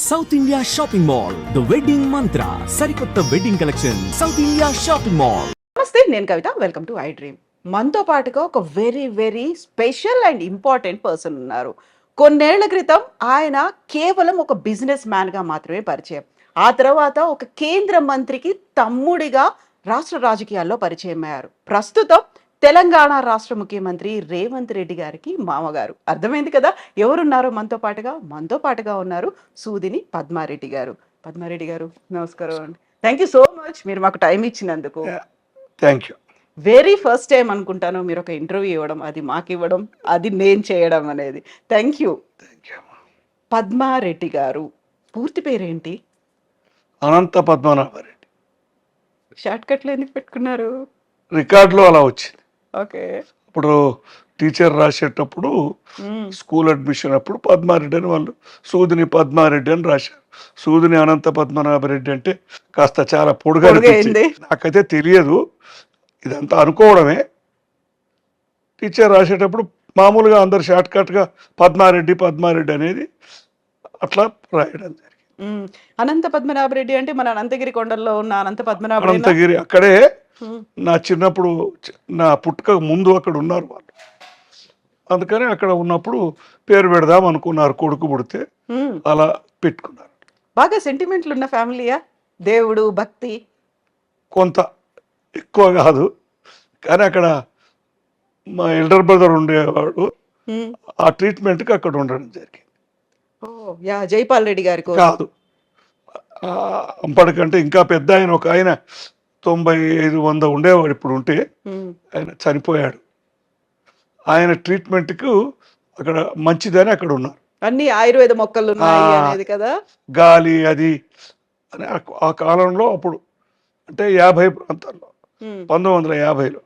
South India Shopping Mall the wedding మంత్ర సరికొత్త wedding collection South India Shopping Mall. నమస్తే, నేను Kavitha. Welcome to I dream. మనతో పాటుగా ఒక very very special and important person ఉన్నారు. కొన్నేళ్ల క్రితం ఆయన కేవలం ఒక బిజినెస్ మ్యాన్గా మాత్రమే పరిచయం. ఆ తర్వాత ఒక కేంద్ర మంత్రికి తమ్ముడిగా రాష్ట్ర రాజకీయాల్లో పరిచయం అయ్యారు. ప్రస్తుతం తెలంగాణ రాష్ట్ర ముఖ్యమంత్రి రేవంత్ రెడ్డి గారికి మామగారు. అర్థమైంది కదా ఎవరున్నారో మనతో పాటుగా ఉన్నారు సూదిని పద్మారెడ్డి గారు. పద్మారెడ్డి గారు, నమస్కారం అండి. థ్యాంక్ యూ సో మచ్ మీరు మాకు టైం ఇచ్చినందుకు. Thank you. Very first time అనుకుంటాను మీరు ఒక ఇంటర్వ్యూ ఇవ్వడం, అది మాకు ఇవ్వడం, అది నేను చేయడం అనేది. Thank you. పద్మారెడ్డి గారు పూర్తి పేరేంటి? అనంత పద్మనాభరెడ్డి. షార్ట్ కట్లు ఎందుకు పెట్టుకున్నారు? రికార్డులో అలా వచ్చింది. ఓకే. అప్పుడు టీచర్ రాసేటప్పుడు స్కూల్ అడ్మిషన్ అప్పుడు పద్మారెడ్డి అని వాళ్ళు సూదిని పద్మారెడ్డి అని రాశారు. సూదిని అనంత పద్మనాభరెడ్డి అంటే కాస్త చాలా పొడుగా పొడుగైంది. నాకైతే తెలియదు, ఇదంతా అనుకోవడమే. టీచర్ రాసేటప్పుడు మామూలుగా అందరు షార్ట్ కట్గా పద్మారెడ్డి పద్మారెడ్డి అనేది అట్లా రాయడం జరిగింది. అనంత పద్మనాభరెడ్డి అంటే మన అనంతగిరి కొండల్లో ఉన్న అనంత పద్మనాభరెడ్డి. అనంతగిరి అక్కడే నా చిన్నప్పుడు నా పుట్టుక ముందు అక్కడ ఉన్నారు వాళ్ళు. అందుకని అక్కడ ఉన్నప్పుడు పేరు పెడదాం అనుకున్నారు, కొడుకు పుడితే అలా పెట్టుకున్నారు. బాగా సెంటిమెంట్లు ఉన్న ఫ్యామిలీయా? దేవుడు భక్తి కొంత ఎక్కువ కాదు, కానీ అక్కడ మా ఎల్డర్ బ్రదర్ ఉండేవాడు, ఆ ట్రీట్మెంట్కి అక్కడ ఉండడం జరిగింది. జైపాల్ రెడ్డి గారి కాదు, అప్పటికంటే ఇంకా పెద్ద ఆయన, ఒక ఆయన 95-100 ఉండేవాడు, ఇప్పుడు ఉంటే ఆయన చనిపోయాడు. ఆయన ట్రీట్మెంట్కు అక్కడ మంచిదని అక్కడ ఉన్నారు. అన్ని ఆయుర్వేద మొక్కలు ఉన్నాయి అనేది కదా. గాలి అది అని ఆ కాలంలో అప్పుడు అంటే 50 ప్రాంతాల్లో 1950లో.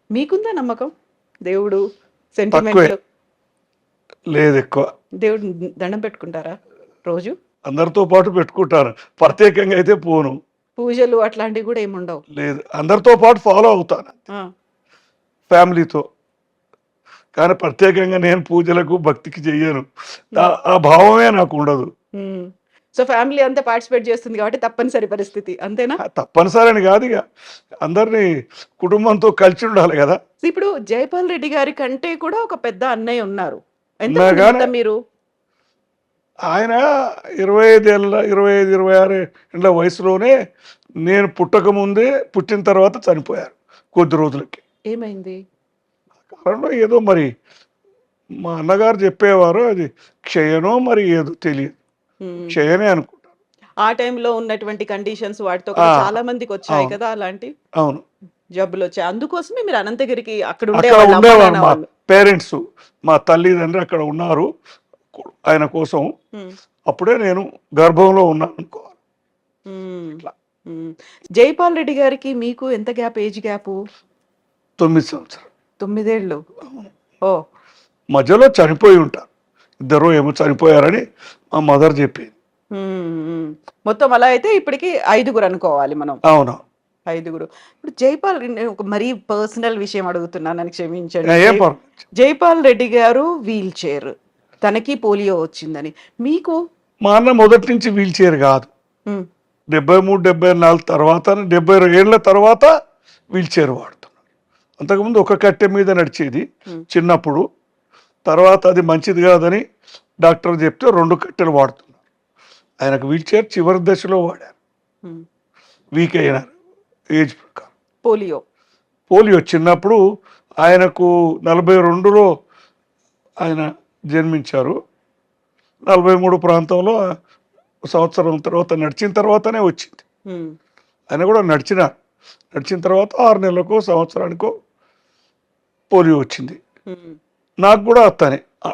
మీకుందా నమ్మకం దేవుడు తక్కువే, సెంటిమెంట్? లేదు ఎక్కువ. దేవుడు దండం పెట్టుకుంటారా రోజు? అందరితో పాటు పెట్టుకుంటాను, ప్రత్యేకంగా అయితే పోను. పూజలు అట్లాంటివి కూడా ఏముండవు? లేదు, అందరితో పాటు ఫాలో అవుతాను ఫ్యామిలీతో, కానీ ప్రత్యేకంగా నేను పూజలకు భక్తికి చెయ్యను. ఆ భావమే నాకు ఉండదు. సో ఫ్యామిలీ అంతా పార్టిసిపేట్ చేస్తుంది కాబట్టి తప్పనిసరి పరిస్థితి, అంతేనా? తప్పనిసరి అని కాదు, ఇక అందరినీ కుటుంబంతో కలిసి ఉండాలి కదా. ఇప్పుడు జైపాల్ రెడ్డి గారి కంటే కూడా ఒక పెద్ద అన్నయ్య ఉన్నారు. మీరు ఆయన 25-26 ఏళ్ళ వయసులోనే, నేను పుట్టక ముందే, పుట్టిన తర్వాత చనిపోయారు కొద్ది రోజులకి. ఏమైంది? కారణం ఏదో మరి మా అన్నగారు చెప్పేవారు, అది క్షయనో మరి ఏదో తెలియదు, క్షయనే అనుకుంటాను. ఆ టైంలో ఉన్నటువంటి కండిషన్స్ వాటితో చాలా మందికి వచ్చాయి కదా అలాంటి. అవును, జబ్బులు వచ్చాయి. అందుకోసమే మీరు అనంతగిరికి అక్కడ ఉండేవారు. మా పేరెంట్స్, మా తల్లిదండ్రులు అక్కడ ఉన్నారు ఆయన కోసం. అప్పుడే నేను గర్భంలో ఉన్నాను అనుకోవాలి. జైపాల్ రెడ్డి గారికి మీకు ఎంత గ్యాప్, ఏజ్ గ్యాప్? 9 సంవత్సరాలు. 9 ఏళ్ళు. ఓ, మధ్యలో చనిపోయి ఉంటారు, ఇద్దరు ఏమో చనిపోయారని మా మదర్ చెప్పింది. మొత్తం అలా అయితే ఇప్పటికి 5గురు అనుకోవాలి మనం. అవును, 5గురు. ఇప్పుడు జైపాల్, ఒక మరీ పర్సనల్ విషయం అడుగుతున్నానని క్షమించండి. జైపాల్ రెడ్డి గారు వీల్ చైర్, తనకి పోలియో వచ్చిందని. మీకు? మా అన్న మొదటి నుంచి వీల్ చైర్ కాదు, 73-74 తర్వాత, 72 ఏళ్ళ తర్వాత వీల్ చైర్ వాడుతున్నాడు. అంతకుముందు ఒక కట్టె మీద నడిచేది చిన్నప్పుడు, తర్వాత అది మంచిది కాదని డాక్టర్ చెప్తే 2 కట్టెలు వాడుతున్నారు. ఆయనకు వీల్ చైర్ చివరి దశలో వాడారు, వీక్ అయినారు ఏజ్ ప్రకారం. పోలియో చిన్నప్పుడు ఆయనకు 42లో ఆయన జన్మించారు. 43 ప్రాంతంలో సంవత్సరం తర్వాత నడిచిన తర్వాతనే వచ్చింది. ఆయన కూడా నడిచిన తర్వాత 6 నెలలకో సంవత్సరానికో పోలియో వచ్చింది. నాకు కూడా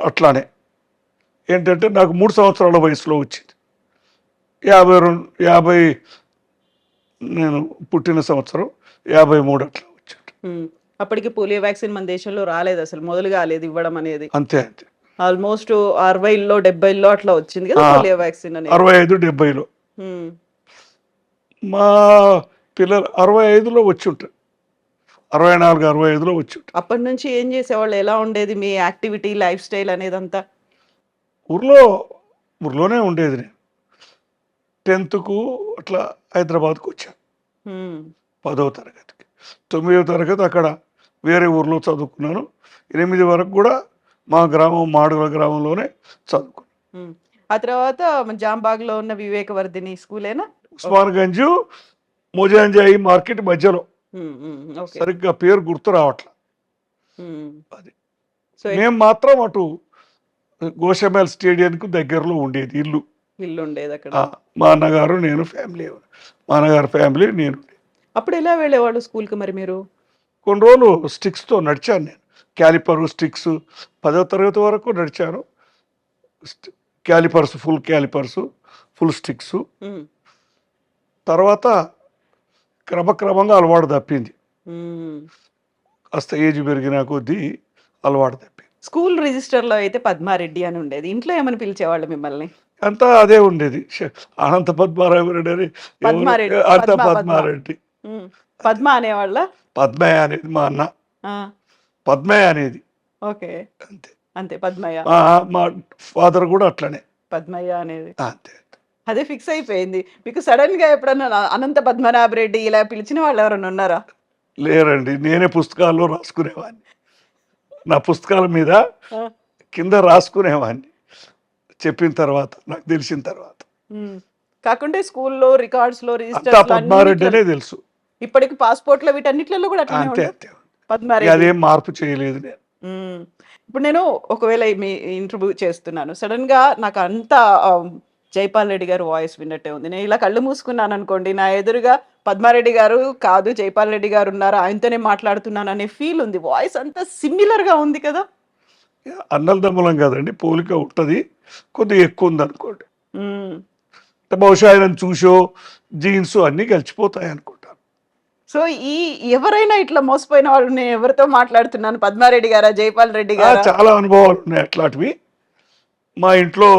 అట్లానే ఏంటంటే నాకు 3 సంవత్సరాల వయసులో వచ్చింది. 50 నేను పుట్టిన సంవత్సరం 53 అట్లా వచ్చాడు. అప్పటికి పోలియో వ్యాక్సిన్ మన దేశంలో రాలేదు, అసలు మొదలు కాలేదు ఇవ్వడం అనేది. అంతే ఆల్మోస్ట్ 60లో 70లో అట్లా వచ్చింది కదా పోలియో వ్యాక్సిన్ అనేది. 65-70లో మా పిల్లలు 65లో వచ్చి ఉంటారు, 64-65లో వచ్చి ఉంటారు. అప్పటి నుంచి ఏం చేసేవాళ్ళు, ఎలా ఉండేది మీ యాక్టివిటీ, లైఫ్ స్టైల్ అనేదంతా? ఊర్లోనే ఉండేది నేను. 10th అట్లా హైదరాబాద్కు వచ్చాను ఉమ్, 10వ తరగతికి. 9వ తరగతి అక్కడ వేరే ఊర్లో చదువుకున్నాను. 8 వరకు కూడా మా గ్రామం మాడుగుల గ్రామంలోనే చదువుకున్నాను. ఉమ్. ఆ తర్వాత జాంబాగ్లో ఉన్న వివేకవర్ధిని స్కూలేనా? ఉస్మాన్గంజ్ మోజాంజాయి మార్కెట్ మధ్యలో, ఓకే. సరిగ్గా పేరు గుర్తు రావట్లా. ఉమ్. అది సో మేము మాత్రం అటు గోషమేల్ స్టేడియంకు దగ్గరలో ఉండేది ఇల్లు. ఇల్లు ఉండేది అక్కడ. మా అన్నగారు నేను ఫ్యామిలీ, మా అన్నగారు ఫ్యామిలీ నేను. అప్పుడు ఎలా వెళ్ళేవాళ్ళు స్కూల్కి మరి మీరు? కొన్ని రోజులు స్టిక్స్తో నడిచాను నేను. క్యాలిపరు స్టిక్స్ 10వ తరగతి వరకు నడిచాను. Calipers, full sticks. ఉమ్, తర్వాత క్రమక్రమంగా అలవాటు తప్పింది. ఉమ్. కాస్త ఏజ్ పెరిగిన కొద్దీ అలవాటు తప్పింది. స్కూల్ రిజిస్టర్లో అయితే పద్మారెడ్డి అని ఉండేది. ఇంట్లో ఏమని పిలిచేవాళ్ళు మిమ్మల్ని? అంతా అదే ఉండేది. అనంత పద్మారాయుడు అని పద్మారెడ్డి, అంత పద్మ, పద్మారెడ్డి. ఉమ్. పద్మ అనేవాళ్ళ? పద్మయ్య అనేది మా అన్న, పద్మయ్య అనేది ఓకే. అంతే. అంతే, పద్మయ్య. మా ఫాదర్ కూడా అట్లనే పద్మయ్య అనేది అంతే. అదే ఫిక్స్ అయిపోయింది. మీకు సడన్ గా ఎప్పుడన్నా అనంత పద్మనాభ రెడ్డి ఇలా పిలిచిన వాళ్ళు ఎవరైనా ఉన్నారా? లేరండి, నేనే పుస్తకాల్లో రాసుకునేవాడిని. నా పుస్తకాల మీద ఆ, కింద రాసుకునేవాడిని చెప్పిన తర్వాత, నాకు తెలిసిన తర్వాత. ఉమ్. కాకుంటే స్కూల్లో రికార్డ్స్ లో అంతా రిజిస్టర్స్ పద్మారెడ్డి అనే తెలుసు. ఇప్పటికి పాస్పోర్ట్ లో వీటన్నిటిలో కూడా అట్లనే అంతే ఉంది అంతే. ఇక పద్మారెడ్డి. అదేం మార్పు చేయలేదు నేను. ఉమ్. ఇప్పుడు నేను ఒకవేళ మీ ఇంటర్వ్యూ చేస్తున్నాను, సడన్ గా నాకు అంతా జైపాల్ రెడ్డి గారు వాయిస్ విన్నట్టే ఉంది. నేను ఇలా కళ్ళు మూసుకున్నాను అనుకోండి, నా ఎదురుగా పద్మారెడ్డి గారు కాదు జైపాల్ రెడ్డి గారు ఉన్నారు, ఆయనతోనే మాట్లాడుతున్నాను అనే ఫీల్ ఉంది. వాయిస్ అంతా సిమిలర్ గా ఉంది కదా. అన్నలదమ్ములం కదండి, పోలిక ఉంటుంది, కొద్దిగా ఎక్కువ ఉంది అనుకోండి. ఉమ్. బహుశా ఆయన చూసో జీన్స్ అన్నీ కలిసిపోతాయి అనుకుంటాను. సో ఈ ఎవరైనా ఇట్లా మోసపోయిన వాళ్ళు, నేను ఎవరితో మాట్లాడుతున్నాను, పద్మారెడ్డి గారా జైపాల్ రెడ్డి గారా? చాలా అనుభవాలు ఉన్నాయి అట్లాంటివి. మా ఇంట్లో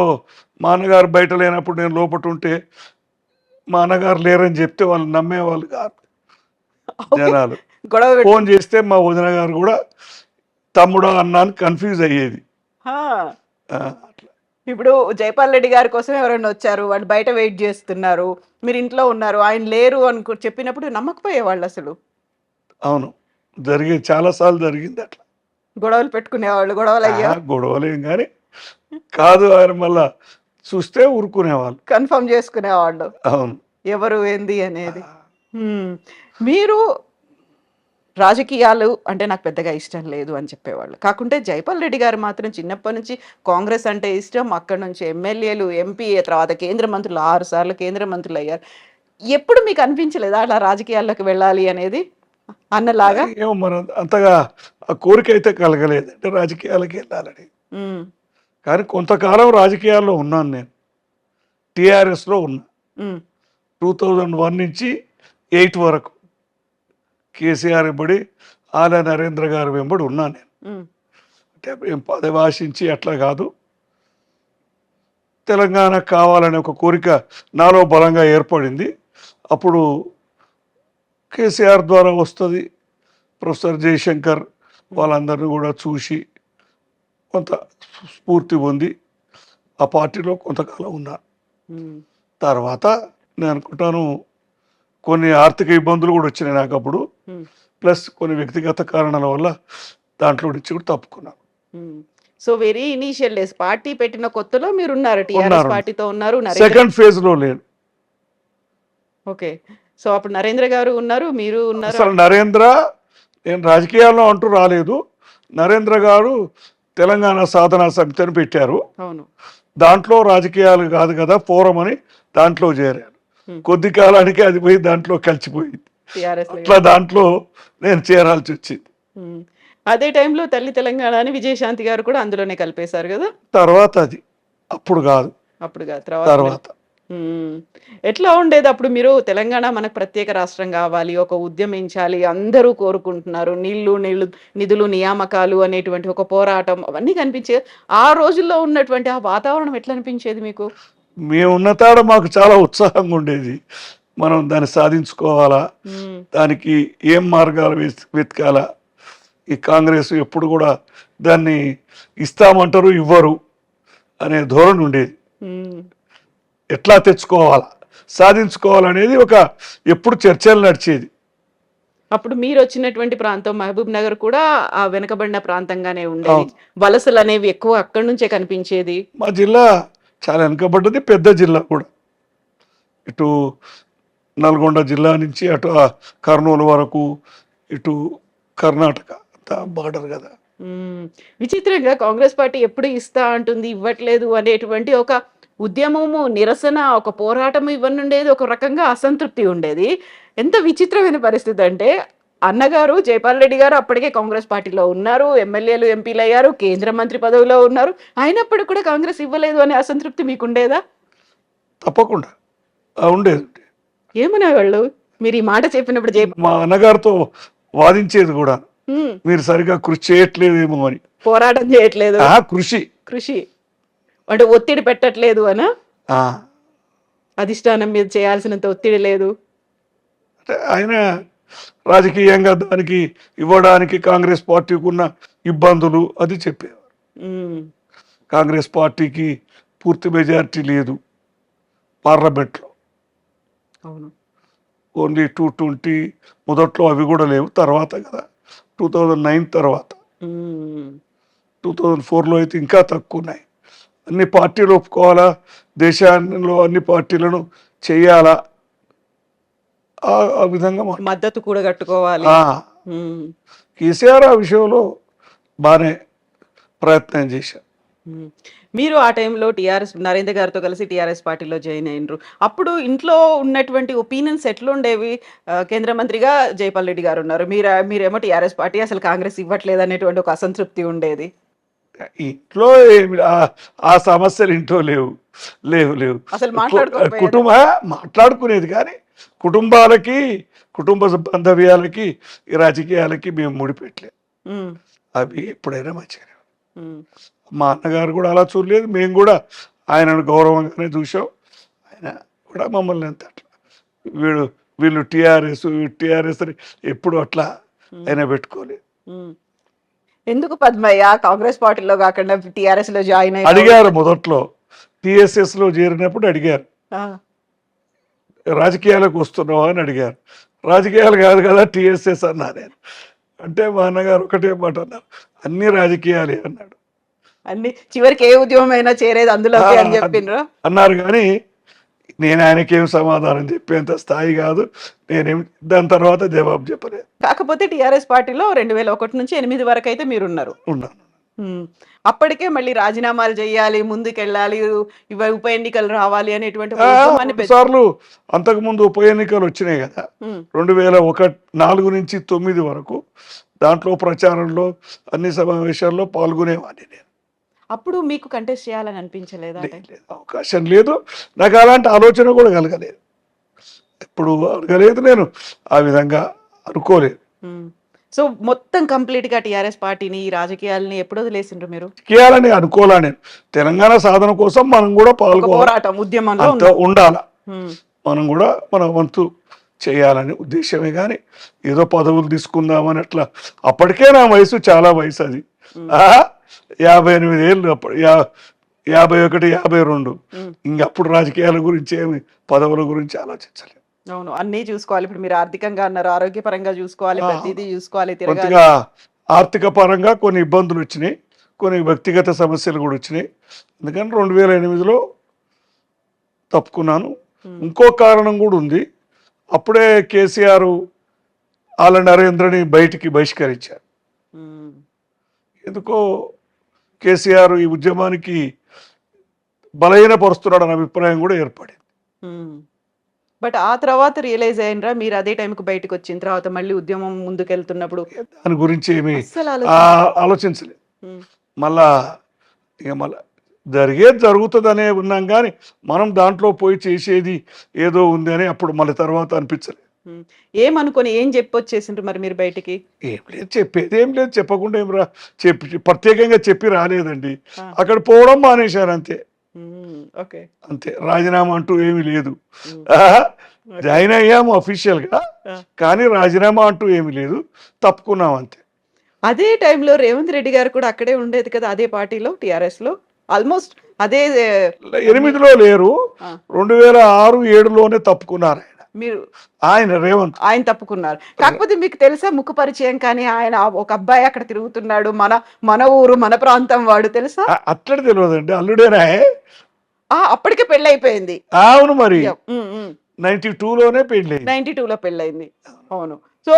మా అన్నగారు బయట లేనప్పుడు నేను లోపల ఉంటే మా అన్నగారు లేరని చెప్తే వాళ్ళు నమ్మేవాళ్ళు కాదు జనాలు. గొడవ పెట్టు- ఫోన్ చేస్తే మా వదిన గారు కూడా తమ్ముడా అన్నా అని కన్ఫ్యూజ్ అయ్యేది. హా. అట్లా ఇప్పుడు జైపాల్ రెడ్డి గారి కోసం ఎవరైనా వచ్చారు, వాళ్ళు బయట వెయిట్ చేస్తున్నారు, మీరు ఇంట్లో ఉన్నారు, ఆయన లేరు అని చెప్పినప్పుడు నమ్మకపోయేవాళ్ళు అసలు. అవును, జరిగేది, చాలాసార్లు జరిగింది అట్లా. గొడవలు పెట్టుకునేవాళ్ళు, గొడవలు అయ్యా, గొడవలేం కానీ కాదు, ఆయన మళ్ళా చూస్తే ఊరుకునేవాళ్ళు. కన్ఫర్మ్ చేసుకునేవాళ్ళు అవును. ఎవరు ఏంది అనేది. మీరు రాజకీయాలు అంటే నాకు పెద్దగా ఇష్టం లేదు అని చెప్పేవాళ్ళు. కాకుంటే జైపాల్ రెడ్డి గారు మాత్రం చిన్నప్పటి నుంచి కాంగ్రెస్ అంటే ఇష్టం, అక్కడి నుంచి ఎమ్మెల్యేలు, ఎంపీ, తర్వాత కేంద్ర మంత్రులు, 6 సార్లు కేంద్ర మంత్రులు అయ్యారు. ఎప్పుడు మీకు అనిపించలేదా అలా రాజకీయాల్లోకి వెళ్ళాలి అనేది అన్నలాగా? ఏమో మన అంతగా ఆ కోరిక అయితే కలగలేదు అంటే రాజకీయాలకి వెళ్ళాలని. ఉమ్, కానీ కొంతకాలం రాజకీయాల్లో ఉన్నాను నేను. టీఆర్ఎస్లో ఉన్నా ఉమ్, 2001 నుంచి 8 వరకు. కేసీఆర్ వెంబడి, ఆల నరేంద్ర గారు వెంబడి ఉన్నాను నేను. ఉమ్, అంటే ఏం పదవి ఆశించి అట్లా కాదు, తెలంగాణ కావాలనే ఒక కోరిక నాలో బలంగా ఏర్పడింది. అప్పుడు కేసీఆర్ ద్వారా వస్తుంది, ప్రొఫెసర్ జయశంకర్ వాళ్ళందరినీ కూడా చూసి కొంత స్ఫూర్తి పొంది ఆ పార్టీలో కొంతకాలం ఉన్నాను. ఉమ్, తర్వాత నేను అనుకుంటాను కొన్ని ఆర్థిక ఇబ్బందులు కూడా వచ్చినాయి నాకు అప్పుడు, ఉమ్, ప్లస్ కొన్ని వ్యక్తిగత కారణాల వల్ల దాంట్లో నుంచి కూడా తప్పుకున్నాను. Um. So very initial days party పెట్టిన కొత్తలో మీరు ఉన్నారు, టీఆర్ఎస్ ఉన్నారు. పార్టీతో ఉన్నారు. నరేంద్ర, సెకండ్ ఫేజ్లో లేను. ఓకే. సో అప్పుడు నరేంద్ర గారు ఉన్నారు, మీరు ఉన్నారు. అసలు నరేంద్ర, నేను రాజకీయాల్లో అంటూ రాలేదు. నరేంద్ర గారు తెలంగాణ సాధనా సమితి అని పెట్టారు, అవును. దాంట్లో రాజకీయాలు కాదు కదా ఫోరం అని దాంట్లో చేరాను. కొద్ది కాలానికి అది పోయి దాంట్లో కలిసిపోయింది. టీఆర్ఎస్ అట్లా దాంట్లో నేను చేరాల్సి వచ్చింది. అదే టైంలో తల్లి తెలంగాణ అని విజయశాంతి గారు కూడా అందులోనే కలిపేశారు కదా. తర్వాత అది అప్పుడు కాదు, అప్పుడు కాదు, తర్వాత. తర్వాత ఎట్లా ఉండేది అప్పుడు? మీరు తెలంగాణ మనకు ప్రత్యేక రాష్ట్రం కావాలి, ఒక ఉద్యమించాలి, అందరూ కోరుకుంటున్నారు, నీళ్లు నిధులు నియామకాలు అనేటువంటి ఒక పోరాటం అవన్నీ కనిపించేది. ఆ రోజుల్లో ఉన్నటువంటి ఆ వాతావరణం ఎట్లా అనిపించేది మీకు? మేము ఉన్నతాడ మాకు చాలా ఉత్సాహంగా ఉండేది. మనం దాన్ని సాధించుకోవాలా, దానికి ఏం మార్గాలు వెతకాలా. ఈ కాంగ్రెస్ ఎప్పుడు కూడా దాన్ని ఇస్తామంటారు, ఇవ్వరు అనే ధోరణి ఉండేది. ఎట్లా తెచ్చుకోవాలా సాధించుకోవాలనేది ఒక ఎప్పుడు చర్చలు నడిచేది. అప్పుడు మీరు వచ్చినటువంటి ప్రాంతం మహబూబ్ నగర్ కూడా ఆ వెనకబడిన ప్రాంతంగానే ఉండేది. అవును. వలసలు అనేవి ఎక్కువ అక్కడి నుంచే కనిపించేది. మా జిల్లా చాలా వెనుకబడ్డది, పెద్ద జిల్లా కూడా. ఇటు నల్గొండ జిల్లా నుంచి అటు కర్నూలు వరకు, ఇటు కర్ణాటక అంతా బార్డర్ కదా. మ్మ్. విచిత్రంగా కాంగ్రెస్ పార్టీ ఎప్పుడు ఇస్తా అంటుంది, ఇవ్వట్లేదు అనేటువంటి ఒక ఉద్యమము, నిరసన, ఒక పోరాటం ఇవన్నీ ఉండేది. ఒక రకంగా అసంతృప్తి ఉండేది. ఎంత విచిత్రమైన పరిస్థితి అంటే అన్నగారు జైపాల్ రెడ్డి గారు అప్పటికే కాంగ్రెస్ పార్టీలో ఉన్నారు, ఎమ్మెల్యేలు ఎంపీలు అయ్యారు, కేంద్ర మంత్రి పదవిలో ఉన్నారు. అయినప్పటికీ కూడా కాంగ్రెస్ ఇవ్వలేదు అనే అసంతృప్తి మీకుండేదా? తప్పకుండా ఉండేది. ఏమనేవాళ్ళు మీరు ఈ మాట చెప్పినప్పుడు? మా అన్నగారితో వాదించేది కూడా, మ్మ్. మీరు సరిగా కృషి చేయట్లేదేమో అని. పోరాటం చేయట్లేదు, కృషి కృషి అంటే ఒత్తిడి పెట్టట్లేదు అనా? ఆ, అధిష్టానం మీద చేయాల్సినంత ఒత్తిడి లేదు. అంటే ఆయన రాజకీయంగా దానికి ఇవ్వడానికి కాంగ్రెస్ పార్టీకి ఉన్న ఇబ్బందులు అది చెప్పేవారు. మ్మ్. కాంగ్రెస్ పార్టీకి పూర్తి మెజారిటీ లేదు పార్లమెంట్లో. అవును. ఓన్లీ 220 మొదట్లో అవి కూడా లేవు, తర్వాత కదా 2009 తర్వాత. మ్మ్. 2004లో అయితే ఇంకా తక్కువ ఉన్నాయి. అన్ని పార్టీలు ఒప్పుకోవాలా, దేశంలో అన్ని పార్టీలను చేయాలా, ఆ విధంగా మద్దతు కూడా కట్టుకోవాలి. ఆ, మ్మ్. కేసీఆర్ ఆ విషయంలో బాగానే ప్రయత్నం చేశారు. మ్మ్. మీరు ఆ టైంలో టీఆర్ఎస్ నరేంద్ర గారితో కలిసి టీఆర్ఎస్ పార్టీలో జాయిన్ అయినరు. అప్పుడు ఇంట్లో ఉన్నటువంటి ఒపీనియన్స్ ఎట్లుండేవి? కేంద్ర మంత్రిగా జైపాల్ రెడ్డి గారు ఉన్నారు, మీరేమో టీఆర్ఎస్ పార్టీ, అసలు కాంగ్రెస్ ఇవ్వట్లేదు అనేటువంటి ఒక అసంతృప్తి ఉండేది. ఇంట్లో ఆ సమస్యలు ఇంట్లో లేవు లేవు లేవు అసలు మాట్లాడుకోకపోయేదా? మాట్లాడుకునేది, కానీ కుటుంబాలకి, కుటుంబ బాంధవ్యాలకి, ఈ రాజకీయాలకి మేము ముడిపెట్టలేదు. మ్మ్. అవి ఎప్పుడైనా మంచిగా. మ్మ్. మా అన్నగారు కూడా అలా చూడలేదు, మేము కూడా ఆయనను గౌరవంగానే చూసాం. ఆయన కూడా మమ్మల్ని అంత అట్లా వీళ్ళు టీఆర్ఎస్ అని ఎప్పుడు అట్లా ఆయన పెట్టుకోలేదు. మ్మ్. ఎందుకు పద్మయ్య కాంగ్రెస్ పార్టీలో కాకుండా టీఆర్ఎస్ లో జాయిన్ అయ్యారు? అడిగారు మొదట్లో, టీఎస్ఎస్ లో చేరినప్పుడు అడిగారు, ఆ. రాజకీయాలకు వస్తున్నావా అని అడిగారు. రాజకీయాలు కాదు కదా టీఎస్ఎస్ అన్నా నేను. అంటే మా అన్నగారు ఒకటే మాట అన్నారు, అన్ని రాజకీయాలే అన్నాడు. అన్ని చివరికి ఏ ఉద్యమం అయినా చేరేది అందులోకి అని చెప్పిండ్రు అన్నారు. కానీ నేను ఆయనకేం సమాధానం చెప్పేంత స్థాయి కాదు, నేనేం దాని తర్వాత జవాబు చెప్పలేదు. కాకపోతే టీఆర్ఎస్ పార్టీలో 2001 నుంచి 2008 వరకు అయితే మీరున్నారు. ఉన్నాను. అప్పటికే మళ్ళీ రాజీనామాలు చేయాలి, ముందుకెళ్ళాలి, ఉప ఎన్నికలు రావాలి అనేటువంటి ఒక ఉద్యమాన్ని సార్లు అంతకుముందు ఉప ఎన్నికలు వచ్చినాయి కదా, 2004 నుంచి 2009 వరకు. దాంట్లో ప్రచారంలో, అన్ని సమావేశాల్లో పాల్గొనేవాడిని నేను. అప్పుడు మీకు కంటెస్ట్ చేయాలని అనిపించలేదా? లేదు, అవకాశం లేదు, నాకు అలాంటి ఆలోచన కూడా కలగలేదు, ఎప్పుడు అడగలేదు, నేను ఆ విధంగా అనుకోలేదు. సో మొత్తం కంప్లీట్ గా టీఆర్ఎస్ పార్టీని, ఈ రాజకీయాలని ఎప్పుడు వదిలేసిండ్రు మీరు? చేయాలని అనుకోలే నేను. తెలంగాణ సాధన కోసం మనం కూడా పాల్గొనాలి, పోరాటం ఉద్యమంలో ఉండాల, మనం కూడా మన వంతు చేయాలని ఉద్దేశమే. కానీ ఏదో పదవులు తీసుకుందామని అట్లా, అప్పటికే నా వయసు చాలా వయసు, అది 58 ఏళ్ళు, అప్పుడు 51, 52. ఇంకప్పుడు రాజకీయాల గురించి ఏమి, పదవుల గురించి ఆలోచించలేదు. అవును, అన్నీ చూసుకోవాలి. ఇప్పుడు మీరు ఆర్థికంగా అన్నారు, ఆరోగ్యపరంగా చూసుకోవాలి, ప్రతిదీ చూసుకోవాలి, తిరగాలి. కొద్దిగా ఆర్థిక పరంగా కొన్ని ఇబ్బందులు వచ్చినాయి, కొన్ని వ్యక్తిగత సమస్యలు కూడా వచ్చినాయి. అందుకని 2008లో తప్పుకున్నాను. ఇంకో కారణం కూడా ఉంది, అప్పుడే కేసీఆర్ ఆళ్ళ నరేంద్రని బయటికి బహిష్కరించారు. ఎందుకో కేసీఆర్ ఈ ఉద్యమానికి బలహీనపరుస్తున్నాడు అనే అభిప్రాయం కూడా ఏర్పడింది. బట్ ఆ తర్వాత రియలైజ్ అయినరా మీరు అదే టైంకి బయటకు వచ్చిన తర్వాత మళ్ళీ ఉద్యమం ముందుకెళ్తున్నప్పుడు? దాని గురించి ఏమి ఆలోచించలేదు. మళ్ళా ఇక మళ్ళా జరుగుతుందనే ఉన్నాం, కానీ మనం దాంట్లో పోయి చేసేది ఏదో ఉంది అని అప్పుడు మళ్ళీ తర్వాత అనిపించలేదు. ఏమనుకొని ఏం చెప్పొచ్చేసిండ్రు మరి మీరు బయటికి? ఏం లేదు, చెప్పేది ఏం లేదు, చెప్పకుండా ఏం ప్రత్యేకంగా చెప్పి రాలేదండి. అక్కడ పోవడం మానేశారు అంతే. ఓకే, అంతే, రాజీనామా అంటూ ఏమీ లేదు. జాయిన్ అయ్యాము అఫీషియల్ గా, కానీ రాజీనామా అంటూ ఏమీ లేదు, తప్పుకున్నాం అంతే. అదే టైంలో రేవంత్ రెడ్డి గారు కూడా అక్కడే ఉండేది కదా, అదే పార్టీలో, టీఆర్ఎస్ లో. ఆల్మోస్ట్ అదే 8లో లేరు, 2006-7లోనే తప్పుకున్నారు ఆయన. మీరు ఆయన రేవంత్. ఆయన తప్పుకున్నారు. కాకపోతే మీకు తెలుసా ముఖ పరిచయం కానీ ఆయన ఒక అబ్బాయి అక్కడ తిరుగుతున్నాడు, మన మన ఊరు మన ప్రాంతం వాడు తెలుసా? అట్లనే తెలియదండి, అల్లుడేనా? అప్పటికే పెళ్ళి అయిపోయింది. అవును మరి 92లోనే పెళ్ళి. 92లో పెళ్ళయింది. అవును. సో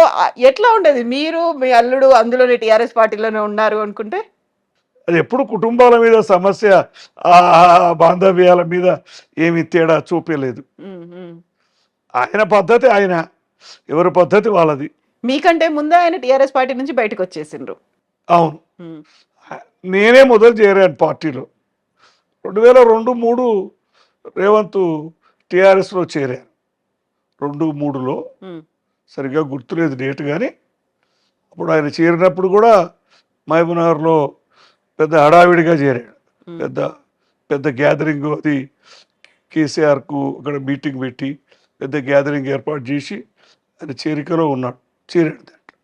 ఎట్లా ఉండేది మీరు మీ అల్లుడు అందులోనే టిఆర్ఎస్ పార్టీలోనే ఉన్నారు అనుకుంటే? అది ఎప్పుడు కుటుంబాల మీద సమస్య, ఆ బాంధవ్యాల మీద ఏమి తేడా చూపలేదు. ఆయన పద్ధతి ఆయన, ఎవరి పద్ధతి వాళ్ళది. మీకంటే ముందే ఆయన టిఆర్ఎస్ పార్టీ నుంచి బయటకు వచ్చేసిండ్రు. అవును, నేనే మొదలు చేరాను పార్టీలో. 2002-3 రేవంత్ టిఆర్ఎస్లో చేరాను. 2-3లో సరిగ్గా గుర్తులేదు డేట్, కానీ అప్పుడు ఆయన చేరినప్పుడు కూడా మహబూబ్నగర్లో పెద్ద హడావిడిగా చేరాడు. పెద్ద పెద్ద గ్యాదరింగ్, అది కేసీఆర్కు అక్కడ మీటింగ్ పెట్టి పెద్ద గ్యాదరింగ్ ఏర్పాటు చేసి ఆయన చేరికలో ఉన్నాడు, చేరాడు దాంట్లో.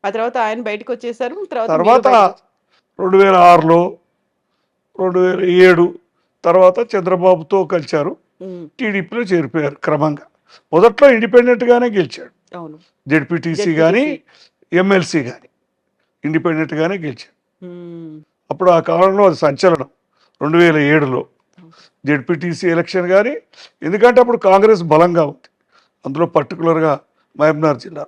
ఆ తర్వాత ఆయన బయటకు వచ్చేసారు. తర్వాత 2006లో 2007 తర్వాత చంద్రబాబుతో కలిశారు, టీడీపీలో చేరిపోయారు క్రమంగా. మొదట్లో ఇండిపెండెంట్గానే గెలిచాడు, జెడ్పీటీసీ కానీ ఎమ్మెల్సీ కానీ ఇండిపెండెంట్గానే గెలిచాడు. అప్పుడు ఆ కాలంలో అది సంచలనం 2007లో జెడ్పీటీసీ ఎలక్షన్ కానీ, ఎందుకంటే అప్పుడు కాంగ్రెస్ బలంగా ఉంది, అందులో పర్టికులర్గా మహబూబ్నగర్ జిల్లా.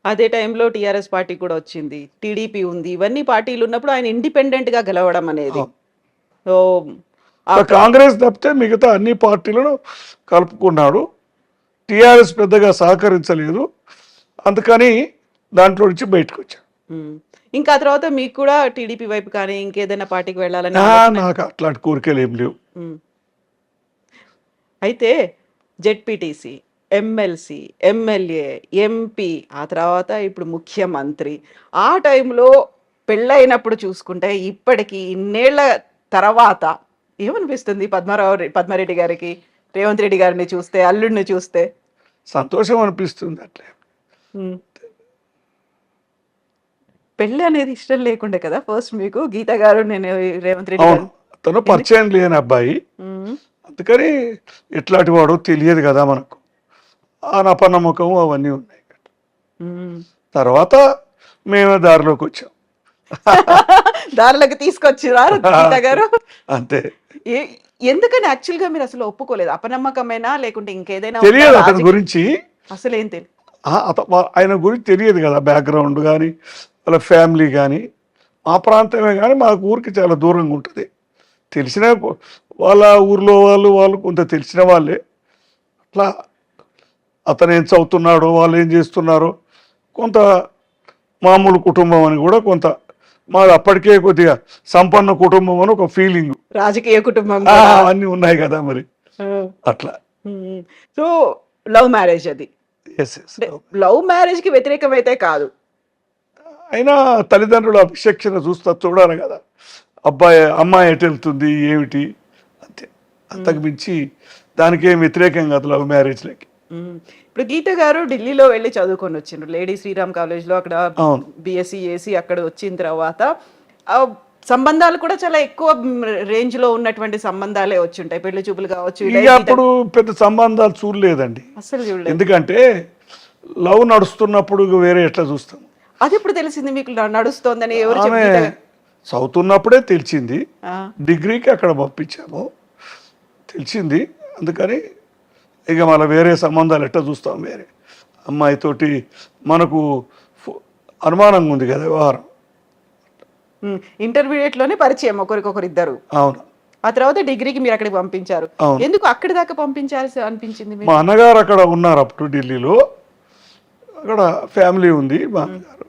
అదే టైంలో టిఆర్ఎస్ పార్టీ కూడా వచ్చింది, టీడీపీ ఉంది, ఇవన్నీ పార్టీలు ఉన్నప్పుడు ఆయన ఇండిపెండెంట్ గా గెలవడం అనేది. సో కాంగ్రెస్ తప్పితే మిగతా అన్ని పార్టీలను కలుపుకున్నాడు. టిఆర్ఎస్ పెద్దగా సహకరించలేదు, అందుకని దాంట్లో నుంచి బయటకు వచ్చాడు. ఇంకా తర్వాత మీకు కూడా టీడీపీ వైపు కానీ ఇంకేదైనా పార్టీకి వెళ్ళాలని? నాకు అట్లాంటి కోరికలు ఏం లేవు. అయితే జెడ్పీటీసీ, ఎమ్మెల్సీ, ఎమ్మెల్యే, ఎంపీ, ఆ తర్వాత ఇప్పుడు ముఖ్యమంత్రి, ఆ టైంలో పెళ్ళైనప్పుడు చూసుకుంటే ఇప్పటికి ఇన్నేళ్ల తర్వాత ఏమనిపిస్తుంది పద్మారెడ్డి గారికి, రేవంత్ రెడ్డి గారిని చూస్తే, అల్లుడిని చూస్తే? సంతోషం అనిపిస్తుంది. అట్లే పెళ్ళి అనేది ఇష్టం లేకుండే కదా ఫస్ట్ మీకు? గీత గారు, నేను రేవంత్ రెడ్డి గారు తను పరిచయం లేని అబ్బాయి, అందుకని ఎట్లాంటి వాడో తెలియదు కదా మనకు, ఆ నపనమ్మకం అవన్నీ ఉన్నాయి. తర్వాత మేమే దారిలోకి వచ్చాం. దారిలోకి తీసుకొచ్చిరారు గీత గారు. అంతే. ఎందుకని యాక్చువల్ గా మీరు అసలు ఒప్పుకోలేదు? అపనమ్మకమేనా లేకుంటే ఇంకేదైనా? తెలియదు అతని గురించి, అసలు ఏం తెలియదు. ఆయన గురించి తెలియదు కదా, బ్యాక్గ్రౌండ్ కానీ వాళ్ళ ఫ్యామిలీ కానీ. మా ప్రాంతమే కానీ మా ఊరికి చాలా దూరంగా ఉంటుంది. తెలిసిన వాళ్ళ ఊర్లో వాళ్ళు కొంత తెలిసిన వాళ్ళే. అట్లా అతను ఏం చదువుతున్నాడో, వాళ్ళు ఏం చేస్తున్నారో, కొంత మామూలు కుటుంబం అని కూడా కొంత, మాది అప్పటికే కొద్దిగా సంపన్న కుటుంబం అని ఒక ఫీలింగ్, రాజకీయ కుటుంబం అన్నీ ఉన్నాయి కదా మరి అట్లా. సో లవ్ మ్యారేజ్ అది. లవ్ మ్యారేజ్ కి వ్యతిరేకమైతే కాదు, అయినా తల్లిదండ్రుల విచక్షణ చూడాలి కదా, అమ్మాయి ఎటు వెళ్తుంది ఏమిటి, అంతే. అంతకు మించి దానికేం వ్యతిరేకం కాదు లవ్ మ్యారేజ్లకి. ఇప్పుడు గీత గారు ఢిల్లీలో వెళ్ళి చదువుకొని వచ్చిండ్రు, లేడీ శ్రీరామ్ కాలేజ్లో, అక్కడ బిఎస్సి చేసి అక్కడ వచ్చిన తర్వాత సంబంధాలు కూడా చాలా ఎక్కువ రేంజ్ లో ఉన్నటువంటి సంబంధాలే వచ్చుంటాయి, పెళ్లి చూపులు కావచ్చు. అప్పుడు పెద్ద సంబంధాలు చూడలేదండి అసలు చూడలేదు, ఎందుకంటే లవ్ నడుస్తున్నప్పుడు వేరే ఎట్లా చూస్తాం. అది ఇప్పుడు తెలిసింది మీకు నడుస్తోందని? ఎవరు చదువుతున్నప్పుడే తెలిసింది, డిగ్రీకి అక్కడ పంపించాము, తెలిసింది. అందుకని ఇక మళ్ళీ వేరే సంబంధాలు ఎట్లా చూస్తాం, వేరే అమ్మాయితోటి మనకు అనుమానంగా ఉంది కదా వ్యవహారం. ఇంటర్మీడియట్ లోనే పరిచయం ఒకరికొకరు ఇద్దరు. అవును. ఆ తర్వాత డిగ్రీకి మీరు అక్కడికి పంపించారు. ఎందుకు అక్కడి దాకా పంపించాల్సి అనిపించింది? మా అన్నగారు అక్కడ ఉన్నారు అప్పుడు ఢిల్లీలో, అక్కడ ఫ్యామిలీ ఉంది మా అన్నగారు.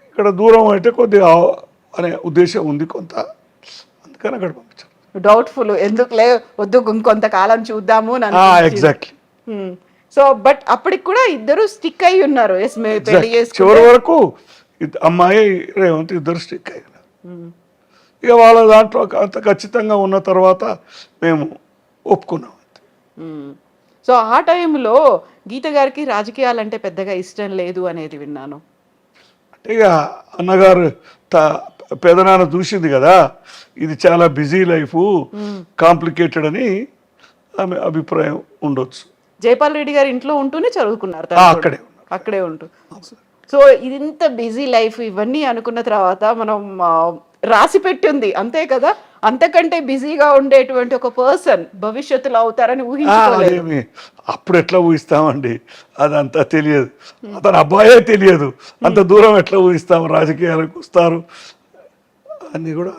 ఇక్కడ దూరం అయితే కొద్దిగా అనే ఉద్దేశం ఉంది కొంత, అందుకని అక్కడ పంపించారు. డౌట్ఫుల్, ఎందుకులే వద్దు ఇంకొంతకాలం చూద్దాము. ఎగ్జాక్ట్లీ. సో బట్ అప్పటికి కూడా ఇద్దరు స్టిక్ అయి ఉన్నారు, పెళ్లి చేసుకుని చివరి వరకు అమ్మాయి రేవంత్ ఇద్దరు స్టిక్ అయ్యారు. ఇక వాళ్ళ దాంట్లో అంత ఖచ్చితంగా ఉన్న తర్వాత మేము ఒప్పుకున్నాం. సో ఆ టైంలో గీత గారికి రాజకీయాలంటే పెద్దగా ఇష్టం లేదు అనేది విన్నాను. అంటే ఇక అన్నగారు పెదనాన్న చూసింది కదా ఇది చాలా బిజీ లైఫ్ కాంప్లికేటెడ్ అని ఆమె అభిప్రాయం ఉండొచ్చు. జైపాల్ రెడ్డి గారి ఇంట్లో ఉంటూనే చదువుకున్నారు అక్కడే అక్కడే ఉంటూ. సో ఇది ఇంత బిజీ లైఫ్ ఇవన్నీ అనుకున్న తర్వాత మనం రాసి పెట్టింది అంతే కదా, అంతకంటే బిజీగా ఉండేటువంటి ఒక పర్సన్ భవిష్యత్తులో అవుతారని ఊహించుకోలేదు. అదేమి అప్పుడు ఎట్లా ఊహిస్తామండి, అదంతా తెలియదు, అతని అబ్బాయే తెలియదు, అంత దూరం ఎట్లా ఊహిస్తాం, రాజకీయాలకు వస్తారు అన్నీ కూడా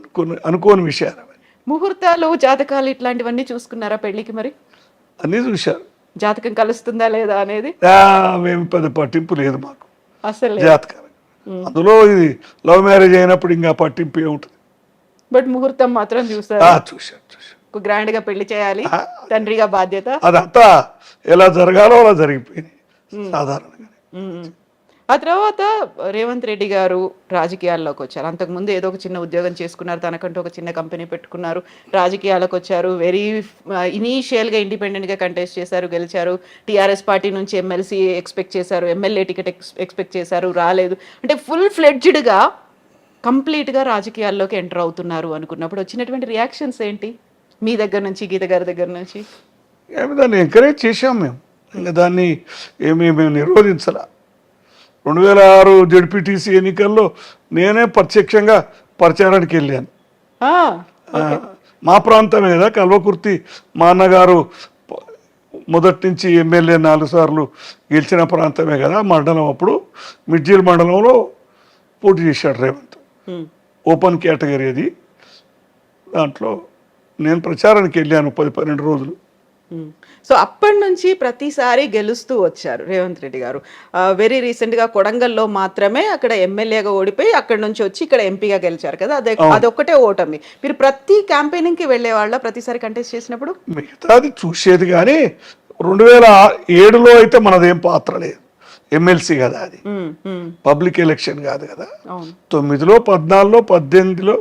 అనుకోని విషయాలు. ముహూర్తాలు జాతకాలు ఇట్లాంటివన్నీ చూసుకున్నారా పెళ్లికి? మరి అన్నీ చూశారు. జాతకం కలుస్తుందా లేదా అనేది మేము పెద్ద పట్టింపు లేదు మాకు అసలు. జాతకాలు అందులో ఇది లవ్ మ్యారేజ్ అయినప్పుడు ఇంకా పట్టింపు ఏముంటుంది. బట్ ముహూర్తం మాత్రం చూసారు. చూశారు. గ్రాండ్ గా పెళ్లి చేయాలి, తండ్రిగా బాధ్యత, అదంతా ఎలా జరగాలో అలా జరిగిపోయింది సాధారణంగా. ఆ తర్వాత రేవంత్ రెడ్డి గారు రాజకీయాల్లోకి వచ్చారు. అంతకుముందు ఏదో ఒక చిన్న ఉద్యోగం చేసుకున్నారు, తనకంటూ ఒక చిన్న కంపెనీ పెట్టుకున్నారు, రాజకీయాలకు వచ్చారు. వెరీ ఇనీషియల్గా ఇండిపెండెంట్గా కంటెస్ట్ చేశారు, గెలిచారు. టీఆర్ఎస్ పార్టీ నుంచి ఎమ్మెల్సీ ఎక్స్పెక్ట్ చేశారు, ఎమ్మెల్యే టికెట్ ఎక్స్పెక్ట్ చేశారు, రాలేదు. అంటే ఫుల్ ఫ్లెడ్జ్డ్గా కంప్లీట్గా రాజకీయాల్లోకి ఎంటర్ అవుతున్నారు అనుకున్నప్పుడు వచ్చినటువంటి రియాక్షన్స్ ఏంటి మీ దగ్గర నుంచి, గీత గారి దగ్గర నుంచి? దాన్ని ఎంకరేజ్ చేశాం మేము, ఇంకా దాన్ని మేము నిరోధించాల. 2006 జడ్పీటీసీ ఎన్నికల్లో నేనే ప్రత్యక్షంగా ప్రచారానికి వెళ్ళాను. మా ప్రాంతమే కదా కల్వకుర్తి, మా అన్నగారు మొదటి నుంచి ఎమ్మెల్యే 4 సార్లు గెలిచిన ప్రాంతమే కదా మండలం. అప్పుడు మిడ్జిల్ మండలంలో పోటీ చేశాడు రేవంత్, ఓపెన్ కేటగిరీ అది. దాంట్లో నేను ప్రచారానికి వెళ్ళాను 10-12 రోజులు. సో అప్పటి నుంచి ప్రతిసారి గెలుస్తూ వచ్చారు రేవంత్ రెడ్డి గారు. వెరీ రీసెంట్గా కొడంగల్లో మాత్రమే అక్కడ ఎమ్మెల్యేగా ఓడిపోయి అక్కడ నుంచి వచ్చి ఇక్కడ ఎంపీగా గెలిచారు కదా, అదొక్కటే ఓటమి. మీరు ప్రతి క్యాంపెయినింగ్కి వెళ్ళే వాళ్ళ ప్రతిసారి కంటెస్ట్ చేసినప్పుడు? మిగతాది చూసేది, కానీ 2007లో అయితే మనదేం పాత్ర లేదు, ఎమ్మెల్సీ కదా అది, పబ్లిక్ ఎలక్షన్ కాదు కదా. 9లో 14లో 18లో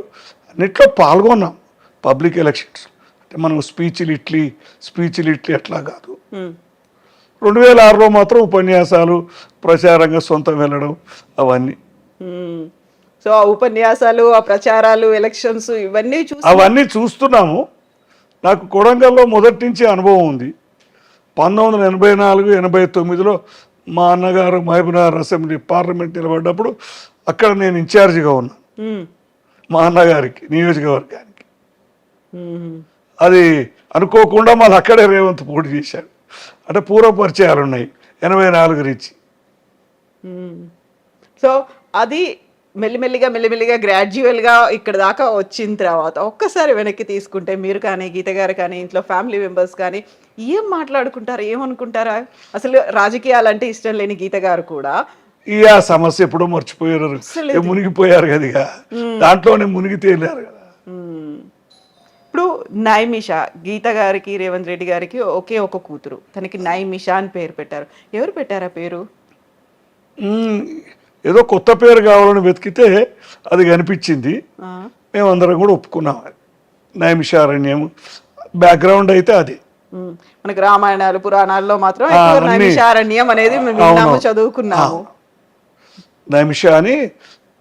అన్నిట్లో పాల్గొన్నాం పబ్లిక్ ఎలక్షన్స్. అంటే మనం స్పీచ్లు ఇట్లీ అట్లా కాదు. 2006లో మాత్రం ఉపన్యాసాలు, ప్రచారంగా సొంతం వెళ్ళడం అవన్నీ. సో ఆ ఉపన్యాసాలు, ఆ ప్రచారాలు, ఎలక్షన్స్ అవన్నీ చూస్తున్నాము. నాకు కొడంగల్లో మొదటి నుంచి అనుభవం ఉంది. 1984-89లో మా అన్నగారు మహబూబ్నగర్ అసెంబ్లీ పార్లమెంట్ నిలబడ్డప్పుడు అక్కడ నేను ఇన్ఛార్జిగా ఉన్నాను మా అన్నగారికి నియోజకవర్గానికి. అది అనుకోకుండా మళ్ళీ అక్కడే రేవంత్ పోటీ చేశాడు. అంటే పూర్వ పరిచయాలు ఉన్నాయి 84 నుంచి. సో అది మెల్లిమెల్లిగా గ్రాడ్యువల్గా ఇక్కడ దాకా వచ్చిన తర్వాత ఒక్కసారి వెనక్కి తీసుకుంటే మీరు కానీ, గీత గారు కానీ, ఇంట్లో ఫ్యామిలీ మెంబర్స్ కానీ ఏం మాట్లాడుకుంటారు, ఏమనుకుంటారా? అసలు రాజకీయాలంటే ఇష్టం లేని గీత గారు కూడా ఈ ఆ సమస్య ఎప్పుడో మర్చిపోయారు, మునిగిపోయారు కదా, దాంట్లోనే మునిగి తేలారు కదా. ఇప్పుడు నైమిషా, గీత గారికి రేవంత్ రెడ్డి గారికి ఒకే ఒక కూతురు, తనకి నైమిషా అని పేరు పెట్టారు. ఎవరు పెట్టారా పేరు? ఏదో కొత్త పేరు కావాలని వెతికితే అది కనిపించింది, మేమందరం కూడా ఒప్పుకున్నాం. నైమిషారణ్యం బ్యాక్గ్రౌండ్ అయితే అది. మనకి రామాయణాలు, పురాణాల్లో మాత్రం నైమిషారణ్యం అనేది చదువుకున్నాము. నైమిషా అని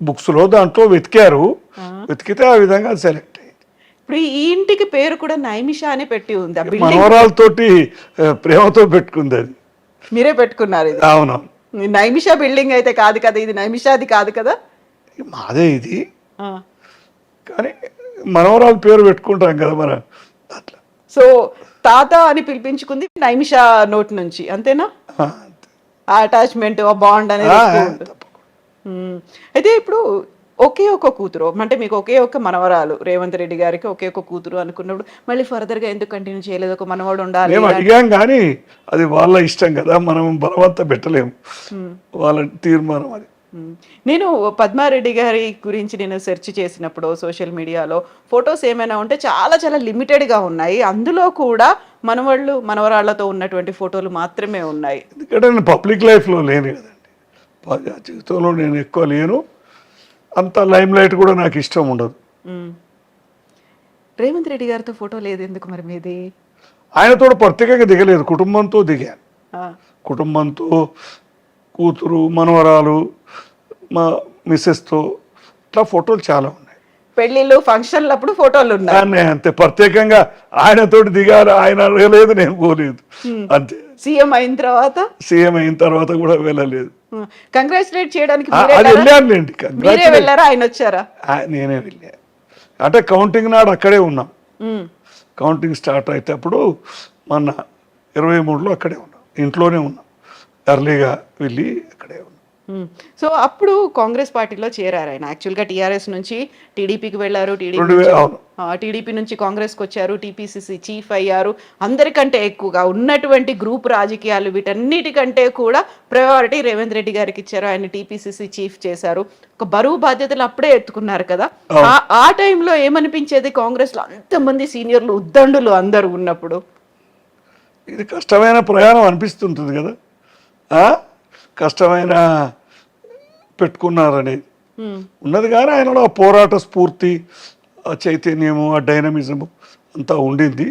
బుక్స్లో దాంట్లో వెతికితే ఆ విధంగా సెలెక్ట్. ఇప్పుడు ఈ ఇంటికి పేరు కూడా నైమిషా అని పెట్టి ఉంది. మనవరాలతోటి ప్రేమతో పెట్టుకుంది, అది మీరే పెట్టుకున్నారు ఇది? అవునవును. నైమిషా బిల్డింగ్ అయితే కాదు కదా ఇది, నైమిషాది కాదు కదా, మాదే ఇది. కానీ మనవరాలు పేరు పెట్టుకుంటాం కదా మనం అట్లా. సో తాత అని పిలిపించుకుంది నైమిషా నోట్ నుంచి, అంతేనా? ఆ అటాచ్మెంట్, ఆ బాండ్ అనేది. అయితే ఇప్పుడు ఒకే ఒక కూతురు అంటే మీకు ఒకే ఒక మనవరాలు, రేవంత్ రెడ్డి గారికి ఒకే ఒక కూతురు అనుకున్నప్పుడు మళ్ళీ ఫర్దర్ గా ఎందుకు కంటిన్యూ చేయలేదు? ఒక మనవాడు ఉండాలి. మేము అడిగాం కానీ అది వాళ్ళ ఇష్టం కదా, మనం బలవంత పెట్టలేము, వాళ్ళ తీర్మానం అది. నేను పద్మారెడ్డి గారి గురించి నేను సెర్చ్ చేసినప్పుడు సోషల్ మీడియాలో ఫొటోస్ ఏమైనా ఉంటే చాలా చాలా లిమిటెడ్గా ఉన్నాయి. అందులో కూడా మనవాళ్ళు మనవరాళ్లతో ఉన్నటువంటి ఫోటోలు మాత్రమే ఉన్నాయి. ఎందుకంటే నేను పబ్లిక్ లైఫ్లో లేను కదండి, జీవితంలో నేను ఎక్కువ లేను, అంత లైమ్ లైట్ కూడా నాకు ఇష్టం ఉండదు. రేవంత్ రెడ్డి గారితో ఫోటో లేదు ఎందుకు మరి మీది? ఆయనతో ప్రత్యేకంగా దిగలేదు, కుటుంబంతో దిగాను. కుటుంబంతో, కూతురు, మనవరాలు, మా మిస్సెస్తో ఇట్లా ఫోటోలు చాలా ఉన్నాయి. పెళ్లిళ్ళు ఫంక్షన్లు అప్పుడు ఫోటోలు ఉన్నాయి. దాన్ని అంతే ప్రత్యేకంగా ఆయనతోటి దిగారు, ఆయన లేదు, నేను పోలేదు అంతే. సీఎం అయిన తర్వాత సీఎం అయిన తర్వాత కూడా వెళ్ళలేదు. కంగ్రాచులేట్ చేయడానికి అది వెళ్ళానులేండి, మీరే వెళ్ళారా, ఆయన వచ్చారా? నేనే వెళ్ళా. అంటే కౌంటింగ్ నాడు అక్కడే ఉన్నాం. కౌంటింగ్ స్టార్ట్ అయ్యేటప్పుడు మొన్న 23లో అక్కడే ఉన్నాం, ఇంట్లోనే ఉన్నాం. ఎర్లీగా వెళ్ళి అక్కడే ఉన్నాం. సో అప్పుడు కాంగ్రెస్ పార్టీలో చేరారు ఆయన. యాక్చువల్గా టీఆర్ఎస్ నుంచి టీడీపీకి వెళ్ళారు, టీడీపీ నుంచి కాంగ్రెస్కి వచ్చారు, టీపీసీసీ చీఫ్ అయ్యారు. అందరికంటే ఎక్కువగా ఉన్నటువంటి గ్రూప్ రాజకీయాలు వీటన్నిటికంటే కూడా ప్రయారిటీ రేవంత్ రెడ్డి గారికి ఇచ్చారు. ఆయన టీపీసీసీ చీఫ్ చేశారు. ఒక బరువు బాధ్యతలు అప్పుడే ఎత్తుకున్నారు కదా. ఆ టైంలో ఏమనిపించేది కాంగ్రెస్లో అంతమంది సీనియర్లు ఉద్దండులు అందరూ ఉన్నప్పుడు? ఇది కష్టమైన ప్రయాణం అనిపిస్తుంటుంది కదా, కష్టమైన పెట్టుకున్నారనేది ఉన్నది. కానీ ఆయనలో ఆ పోరాట స్ఫూర్తి, ఆ చైతన్యము, ఆ డైనమిజము అంతా ఉండింది.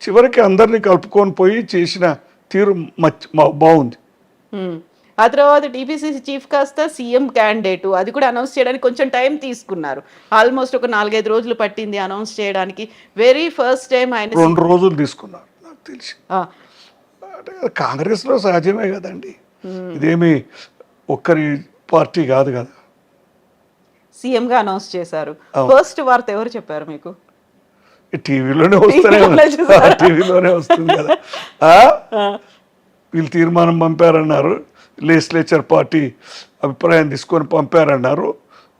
చివరికి అందరినీ కలుపుకొని పోయి చేసిన తీరు బాగుంది. ఆ తర్వాత టీపీసీసీ చీఫ్ కాస్త సీఎం క్యాండిడేట్, అది కూడా అనౌన్స్ చేయడానికి కొంచెం టైం తీసుకున్నారు. ఆల్మోస్ట్ ఒక 4-5 రోజులు పట్టింది అనౌన్స్ చేయడానికి. వెరీ ఫస్ట్ టైం ఆయన 2 రోజులు తీసుకున్నారు నాకు తెలిసి. అంటే కాంగ్రెస్లో సహజమే కదండి, ఇదేమి ఒక్కరి పార్టీ కాదు కదా. సీఎం గా అనౌన్స్ చేశారు. ఫస్ట్ వార్త ఎవరు చెప్పారు మీకు? టీవీలోనే టీవీలోనే వస్తుంది కదా. వీళ్ళు తీర్మానం పంపారన్నారు, లెజిస్లేచర్ పార్టీ అభిప్రాయం తీసుకొని పంపారన్నారు.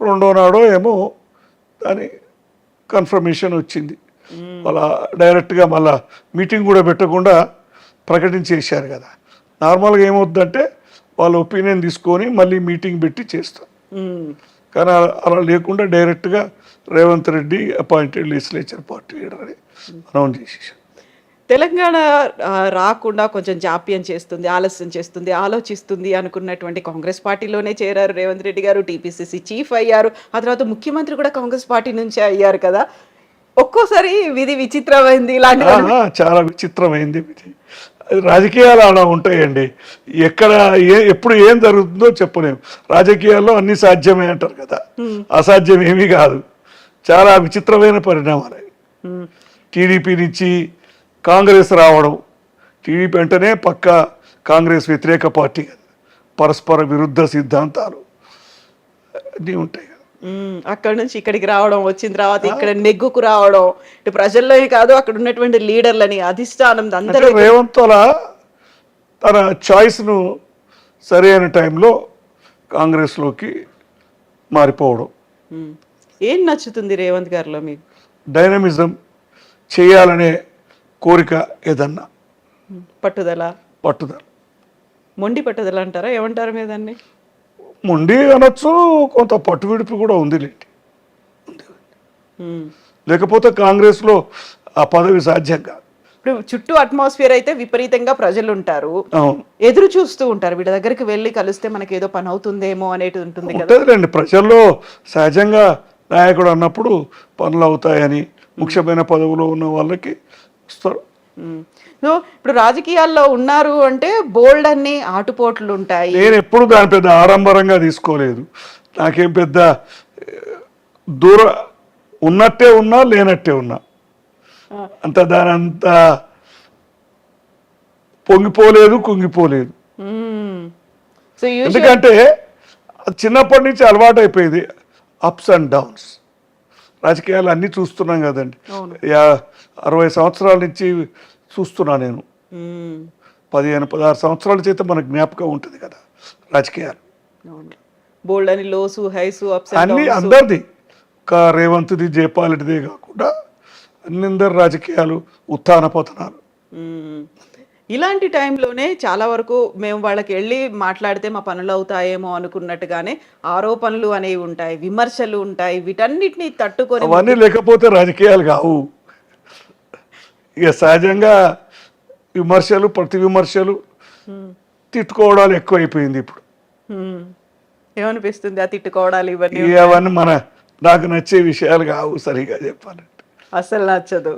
రెండో నాడో ఏమో దాని కన్ఫర్మేషన్ వచ్చింది. అలా డైరెక్ట్గా మళ్ళా మీటింగ్ కూడా పెట్టకుండా ప్రకటించేశారు కదా. నార్మల్గా ఏమవుద్దంటే వాళ్ళ ఒపీనియన్ తీసుకొని మళ్ళీ మీటింగ్ పెట్టి చేస్తారు. కానీ అలా లేకుండా డైరెక్ట్గా Revanth Reddy appointed legislature party leader అని అనౌన్స్ చేసేసారు. తెలంగాణ రాకుండా కొంచెం జాప్యం చేస్తుంది, ఆలస్యం చేస్తుంది, ఆలోచిస్తుంది అనుకున్నటువంటి కాంగ్రెస్ పార్టీలోనే చేరారు రేవంత్ రెడ్డి గారు. టీపీసీసీ చీఫ్ అయ్యారు. ఆ తర్వాత ముఖ్యమంత్రి కూడా కాంగ్రెస్ పార్టీ నుంచే అయ్యారు కదా. ఒక్కోసారి విధి విచిత్రమైంది, ఇలాంటి చాలా విచిత్రమైంది విధి. రాజకీయాలు అలా ఉంటాయండి, ఎక్కడ ఎప్పుడు ఏం జరుగుతుందో చెప్పలేము. రాజకీయాల్లో అన్ని సాధ్యమే అంటారు కదా, అసాధ్యం ఏమీ కాదు. చాలా విచిత్రమైన పరిణామాలు. టీడీపీ నుంచి కాంగ్రెస్ రావడం, టీడీపీ అంటేనే పక్క కాంగ్రెస్ వ్యతిరేక పార్టీ కదా, పరస్పర విరుద్ధ సిద్ధాంతాలు అన్నీ ఉంటాయి. అక్కడ నుంచి ఇక్కడికి రావడం, వచ్చిన తర్వాత ఇక్కడ నెగ్గుకు రావడం, ఇటు ప్రజల్లో కాదు అక్కడ ఉన్నటువంటి లీడర్లని, అధిష్టానం అందరూ. రేవంత్ అలా తన చాయిస్ను సరైన టైంలో కాంగ్రెస్లోకి మారిపోవడం. ఏం నచ్చుతుంది రేవంత్ గారిలో మీకు? డైనమిజం, చేయాలనే కోరిక, ఏదన్నా పట్టుదల. మొండి పట్టుదల అంటారా, ఏమంటారు మీద? దాన్ని మొండి అనొచ్చు, కొంత పట్టు విడుపు కూడా ఉంది లేండి. లేకపోతే కాంగ్రెస్లో ఆ పదవి సాధ్యం కాదు. ఇప్పుడు చుట్టూ అట్మాస్ఫియర్ అయితే విపరీతంగా ప్రజలు ఉంటారు, ఎదురు చూస్తూ ఉంటారు. వీళ్ళ దగ్గరికి వెళ్ళి కలిస్తే మనకి ఏదో పని అవుతుందేమో అనేది ఉంటుంది కదండి. ప్రజల్లో సహజంగా నాయకుడు అన్నప్పుడు పనులు అవుతాయని ముఖ్యమైన పదవిలో ఉన్న వాళ్ళకి వస్తారు. సో ఇప్పుడు రాజకీయాల్లో ఉన్నారు అంటే బోల్డ్ అన్ని ఆటుపోట్లు ఉంటాయి. నేను ఎప్పుడు దాని పెద్ద ఆడంబరంగా తీసుకోలేదు. నాకేం పెద్ద దూరం ఉన్నట్టే ఉన్నా, లేనట్టే ఉన్నా, అంత దాని అంత పొంగిపోలేదు, కుంగిపోలేదు. ఎందుకంటే చిన్నప్పటి నుంచి అలవాటు అయిపోయింది, అప్స్ అండ్ డౌన్స్. రాజకీయాలు అన్నీ చూస్తున్నాం కదండి, 60 సంవత్సరాల నుంచి చూస్తున్నా నేను. 15-16 సంవత్సరాల చేత మనకు జ్ఞాపకం ఉంటుంది కదా రాజకీయాలు. బోల్డ్ అని లోసు హైసు అన్ని అందరిది, ఒక రేవంత్ది, జయపాలరెడ్డిదే కాకుండా అందరి రాజకీయాలు ఉత్థాన పతనాలు. ఇలాంటి టైంలోనే చాలా వరకు మేము వాళ్ళకి వెళ్ళి మాట్లాడితే మా పనులు అవుతాయేమో అనుకున్నట్టుగానే ఆరోపణలు అనేవి ఉంటాయి, విమర్శలు ఉంటాయి. వీటన్నిటిని తట్టుకొని అవన్నీ లేకపోతే రాజకీయాలు కావు. ఇక సహజంగా విమర్శలు, ప్రతి విమర్శలు, తిట్టుకోవడాలు ఎక్కువైపోయింది ఇప్పుడు. ఏమనిపిస్తుంది ఆ తిట్టుకోవడాలు? అవన్నీ నాకు నచ్చే విషయాలు కావు, సరిగా చెప్పాలంటే అసలు నచ్చదు.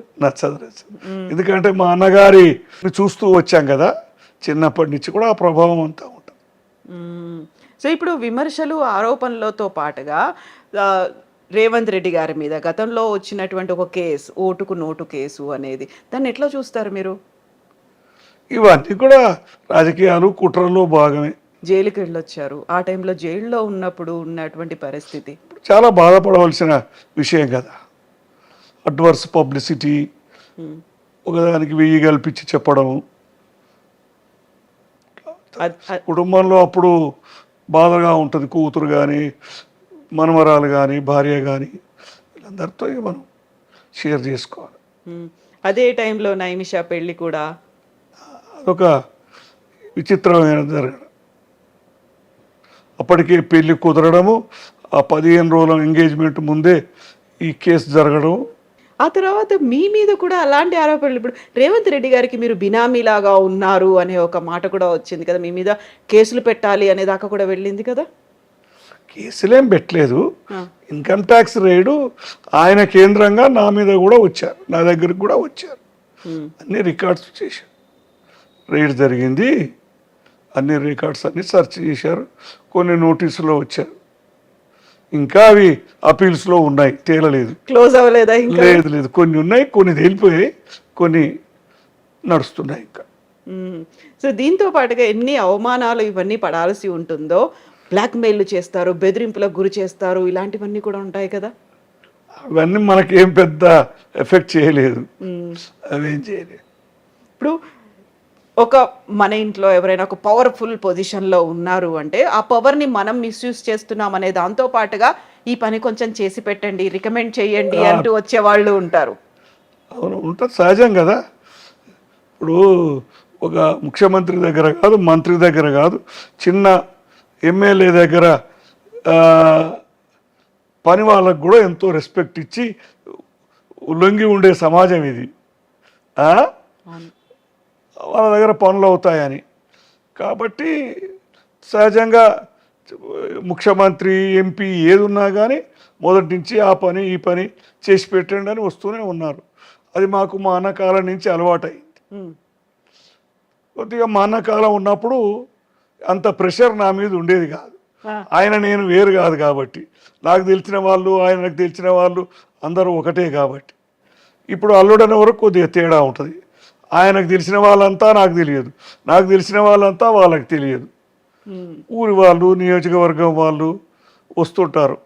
ఎందుకంటే మా అన్నగారి చూస్తూ వచ్చాం కదా చిన్నప్పటి నుంచి, కూడా ఆ ప్రభావం అంతా ఉంటుంది. సో ఇప్పుడు విమర్శలు, ఆరోపణలతో పాటుగా రేవంత్ రెడ్డి గారి మీద గతంలో వచ్చినటువంటి ఒక కేసు, ఓటుకు నోటు కేసు అనేది, దాన్ని ఎట్లా చూస్తారు మీరు? ఇవన్నీ కూడా రాజకీయాలు కుట్రల్లో భాగమే. జైలుకి వెళ్ళొచ్చారు, ఆ టైంలో జైల్లో ఉన్నప్పుడు ఉన్నటువంటి పరిస్థితి. చాలా బాధపడవలసిన విషయం కదా. అడ్వర్స్ పబ్లిసిటీ, ఒకదానికి 1000 కల్పించి చెప్పడం, కుటుంబంలో అప్పుడు బాధగా ఉంటుంది. కూతురు కానీ, మనమరాలు కానీ, భార్య కానీ, వీళ్ళందరితో ఇక మనం షేర్ చేసుకోవాలి. అదే టైంలో నైమిషా పెళ్లి కూడా అదొక విచిత్రమైన జరగడం. అప్పటికే పెళ్లి కుదరడము, ఆ 15 రోజుల ఎంగేజ్మెంట్ ముందే ఈ కేసు జరగడం. ఆ తర్వాత మీ మీద కూడా అలాంటి ఆరోపణలు. ఇప్పుడు రేవంత్ రెడ్డి గారికి మీరు బినామీలాగా ఉన్నారు అనే ఒక మాట కూడా వచ్చింది కదా, మీ మీద కేసులు పెట్టాలి అనే దాకా కూడా వెళ్ళింది కదా. కేసులేం పెట్టలేదు. ఇన్కమ్ ట్యాక్స్ రైడు ఆయన కేంద్రంగా నా మీద కూడా వచ్చారు, నా దగ్గరికి కూడా వచ్చారు. అన్ని రికార్డ్స్ చేశారు. రైడ్ జరిగింది, అన్ని రికార్డ్స్ అన్ని సెర్చ్ చేశారు. కొన్ని నోటీసులో వచ్చారు, ఇంకా అవి అపీల్స్లో ఉన్నాయి, తేలలేదు. క్లోజ్ అవ్వలేదా? లేదు లేదు, కొన్ని ఉన్నాయి, కొన్ని తేలిపోయాయి, కొన్ని నడుస్తున్నాయి ఇంకా. సో దీంతో పాటుగా ఎన్ని అవమానాలు ఇవన్నీ పడాల్సి ఉంటుందో, బ్లాక్మెయిల్ చేస్తారు, బెదిరింపులకు గురి చేస్తారు, ఇలాంటివన్నీ కూడా ఉంటాయి కదా. అవన్నీ మనకేం పెద్ద ఎఫెక్ట్ చేయలేదు, అవేం చేయలేదు. ఇప్పుడు ఒక మన ఇంట్లో ఎవరైనా ఒక పవర్ఫుల్ పొజిషన్లో ఉన్నారు అంటే, ఆ పవర్ని మనం మిస్యూజ్ చేస్తున్నాం అనే దాంతో పాటుగా ఈ పని కొంచెం చేసి పెట్టండి, రికమెండ్ చేయండి అంటూ వచ్చే వాళ్ళు ఉంటారు. అవును, ఉంటుంది, సహజం కదా. ఇప్పుడు ఒక ముఖ్యమంత్రి దగ్గర కాదు, మంత్రి దగ్గర కాదు, చిన్న ఎమ్మెల్యే దగ్గర పని వాళ్ళకు కూడా ఎంతో రెస్పెక్ట్ ఇచ్చి లొంగి ఉండే సమాజం ఇది. వాళ్ళ దగ్గర పనులు అవుతాయని. కాబట్టి సహజంగా ముఖ్యమంత్రి, ఎంపీ ఏది ఉన్నా కానీ మొదటి నుంచి ఆ పని ఈ పని చేసి పెట్టండి అని వస్తూనే ఉన్నారు. అది మాకు మా అన్నకాలం నుంచి అలవాటైంది. కొద్దిగా మా అన్నకాలం ఉన్నప్పుడు అంత ప్రెషర్ నా మీద ఉండేది కాదు. ఆయన నేను వేరు కాదు కాబట్టి, నాకు తెలిసిన వాళ్ళు ఆయనకు తెలిసిన వాళ్ళు అందరూ ఒకటే కాబట్టి. ఇప్పుడు అల్లుడనే వరకు కొద్దిగా తేడా ఉంటుంది. ఆయనకు తెలిసిన వాళ్ళంతా నాకు తెలియదు, నాకు తెలిసిన వాళ్ళంతా వాళ్ళకి తెలియదు. ఊరి వాళ్ళు, నియోజకవర్గం వాళ్ళు వస్తుంటారు.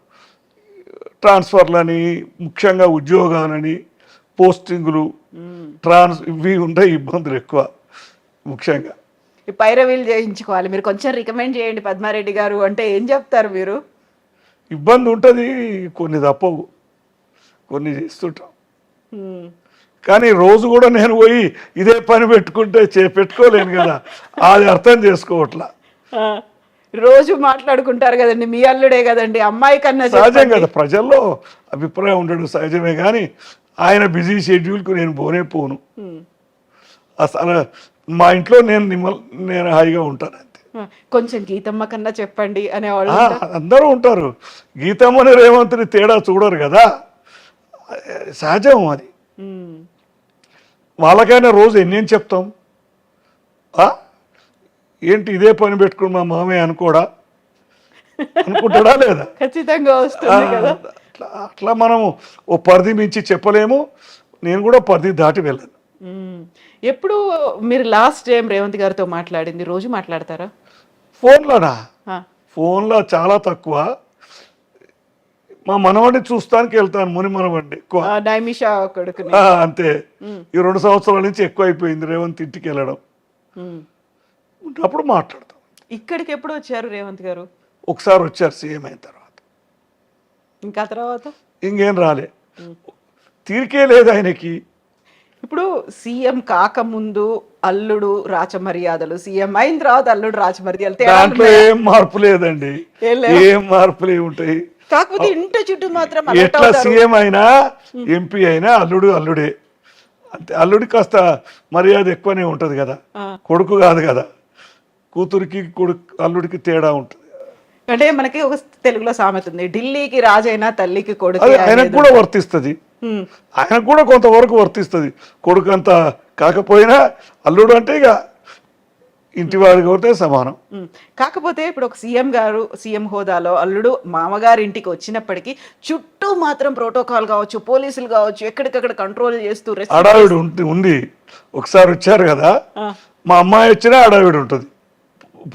ట్రాన్స్ఫర్లని, ముఖ్యంగా ఉద్యోగాలని, పోస్టింగులు, ఇవి ఉంటాయి, ఇబ్బందులు ఎక్కువ. ముఖ్యంగా పైరవీలు చేయించుకోవాలి, మీరు కొంచెం రికమెండ్ చేయండి పద్మారెడ్డి గారు అంటే ఏం చెప్తారు మీరు? ఇబ్బంది ఉంటుంది, కొన్ని తప్పవు, కొన్ని చేస్తుంటాం. కానీ రోజు కూడా నేను పోయి ఇదే పని పెట్టుకుంటే పెట్టుకోలేను కదా, అది అర్థం చేసుకోవట్లా. రోజు మాట్లాడుకుంటారు కదండి, మీ అల్లుడే కదండి, అమ్మాయి కన్నా సహజం కదా, ప్రజల్లో అభిప్రాయం ఉండడం సహజమే. కానీ ఆయన బిజీ షెడ్యూల్కు నేను పోను. అసలు మా ఇంట్లో నేను హాయిగా ఉంటాను అంతే. కొంచెం గీతమ్మ కన్నా చెప్పండి అనేవాళ్ళు అందరూ ఉంటారు. గీతమ్మని రేవంత్ని తేడా చూడరు కదా, సహజం అది. వాళ్ళకైనా రోజు ఎన్నేం చెప్తాం. ఏంటి ఇదే పని పెట్టుకుని మా మామయ్య అనుకుంటాడా లేదా? ఖచ్చితంగా వస్తుంది కదా. అట్లా మనము ఓ పరిధి మించి చెప్పలేము. నేను కూడా పరిధి దాటి వెళ్ళను. ఎప్పుడు మీరు లాస్ట్ టైం రేవంత్ గారితో మాట్లాడింది? రోజు మాట్లాడతారా? ఫోన్లోనా? ఫోన్లో చాలా తక్కువ. మా మనవాడిని చూస్తానికి వెళ్తాను, ముని మనవాడిని ఎక్కువ. నైమిషా కొడుకుని అంతే. ఈ 2 సంవత్సరాల నుంచి ఎక్కువ అయిపోయింది రేవంత్ ఇంటికి వెళ్ళడం. అప్పుడు మాట్లాడతాం. ఇక్కడికి ఎప్పుడు వచ్చారు రేవంత్ గారు? ఒకసారి వచ్చారు సీఎం అయిన తర్వాత. ఇంకా తర్వాత ఇంకేం రాలే, తీరికే లేదు ఆయనకి. ఇప్పుడు సీఎం కాకముందు అల్లుడు రాచమర్యాదలు, సీఎం అయిన తర్వాత అల్లుడు రాచమర్యాదలు, దాంట్లో ఏం మార్పు లేదండి, ఏం మార్పులు ఉంటాయి. కాకపోతే ఇంటి చుట్టూ మాత్రం ఎట్లా సీఎం అయినా ఎంపీ అయినా అల్లుడే అంతే. అల్లుడికి కాస్త మర్యాద ఎక్కువనే ఉంటది కదా, కొడుకు కాదు కదా. కూతురికి అల్లుడికి తేడా ఉంటుంది. అంటే మనకి ఒక తెలుగులో సామెత ఉంది, ఢిల్లీకి రాజైనా తల్లికి కొడుకు. ఆయనకు కూడా వర్తిస్తుంది, ఆయనకు కూడా కొంతవరకు వర్తిస్తుంది. కొడుకు అంతా కాకపోయినా అల్లుడు అంటే ఇక ఇంటి వాడికి అయితే సమానం. కాకపోతే ఇప్పుడు ఒక సీఎం గారు సీఎం హోదాలో అల్లుడు మామగారి ఇంటికి వచ్చినప్పటికీ చుట్టూ మాత్రం ప్రోటోకాల్ కావచ్చు, పోలీసులు కావచ్చు, ఎక్కడికక్కడ కంట్రోల్ చేస్తూ హడావిడి ఉంది. ఒకసారి వచ్చారు కదా, మా అమ్మాయి వచ్చినా హడావిడి ఉంటుంది,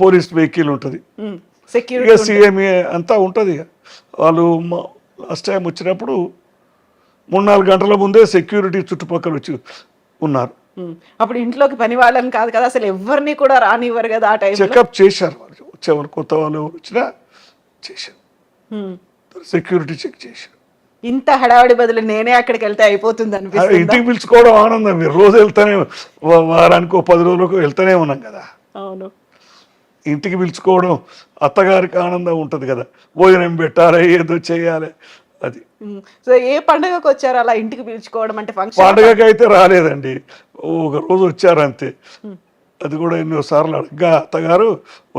పోలీస్ వెహికల్ ఉంటుంది, ఇక సెక్యూరిటీ సీఎంఏ అంతా ఉంటుంది. ఇక వాళ్ళు లాస్ట్ టైం వచ్చినప్పుడు 3-4 గంటల ముందే సెక్యూరిటీ చుట్టుపక్కల వచ్చి ఉన్నారు. అప్పుడు ఇంట్లోకి పని వాళ్ళని కాదు కదా, అసలు ఎవరిని కూడా రానివ్వరు కదా ఆ టైం. చెకప్ చేశారు వాళ్ళు, వచ్చేవాళ్ళు కొత్త వాళ్ళు ఎవరు వచ్చినా చేశారు, సెక్యూరిటీ చెక్ చేశారు. ఇంత హడావిడి బదులు నేనే అక్కడికి వెళ్తే అయిపోతుంది అనిపిస్తుంది. ఇంటికి పిలుచుకోవడం ఆనందం. మీరు రోజు వెళ్తానే, వారానికి 10 రోజులకు వెళ్తానే ఉన్నాం కదా. అవును, ఇంటికి పిలుచుకోవడం అత్తగారికి ఆనందం ఉంటుంది కదా, భోజనం పెట్టాలి, ఏదో చేయాలి. అది సో ఏ పండుగకు వచ్చారు అలా ఇంటికి పిలుచుకోవడం అంటే? ఫంక్షన్ పండుగకి అయితే రాలేదండి, ఒక రోజు వచ్చారు అంతే. అది కూడా ఎన్నోసార్లు అడగ్గా అత్తగారు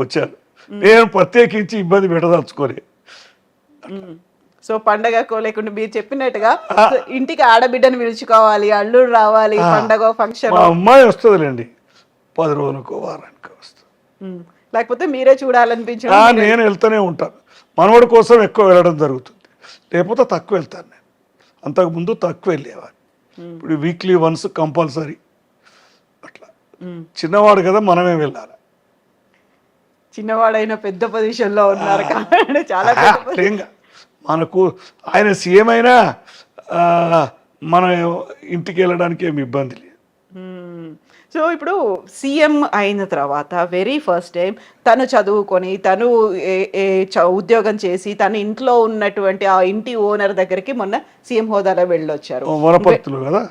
వచ్చారు, నేను ప్రత్యేకించి ఇబ్బంది పెట్టదలుచుకోలే. సో పండగకో లేకుండా మీరు చెప్పినట్టుగా సో ఇంటికి ఆడబిడ్డను పిలుచుకోవాలి, అల్లుడు రావాలి, పండగ ఫంక్షన్. మా అమ్మాయి వస్తుందిలేండి, 10 రోజులకు వారానికి వస్తుంది. లేకపోతే మీరే చూడాలనిపించడం. నేను వెళ్తూనే ఉంటాను, మనవడి కోసం ఎక్కువ వెళ్ళడం జరుగుతుంది, లేకపోతే తక్కువ వెళ్తాను. నేను అంతకుముందు తక్కువ వెళ్ళేవాడిని, ఇప్పుడు వీక్లీ వన్స్ కంపల్సరీ అట్లా. చిన్నవాడు కదా, మనమే వెళ్ళాలి. చిన్నవాడైన పెద్ద పొజిషన్ లో ఉన్నారు కాబట్టి చాలా అట్లేంగా మనకు ఆయన సీఎం అయినా మన ఇంటికి వెళ్ళడానికి ఏమి ఇబ్బంది లేదు. సో ఇప్పుడు సీఎం అయిన తర్వాత వెరీ ఫస్ట్ టైం తను చదువుకొని తను ఉద్యోగం చేసి తన ఇంట్లో ఉన్నటువంటి ఆ ఇంటి ఓనర్ దగ్గరికి మొన్న సీఎం హోదాలో వెళ్ళొచ్చారు. వనపర్తులు కదా,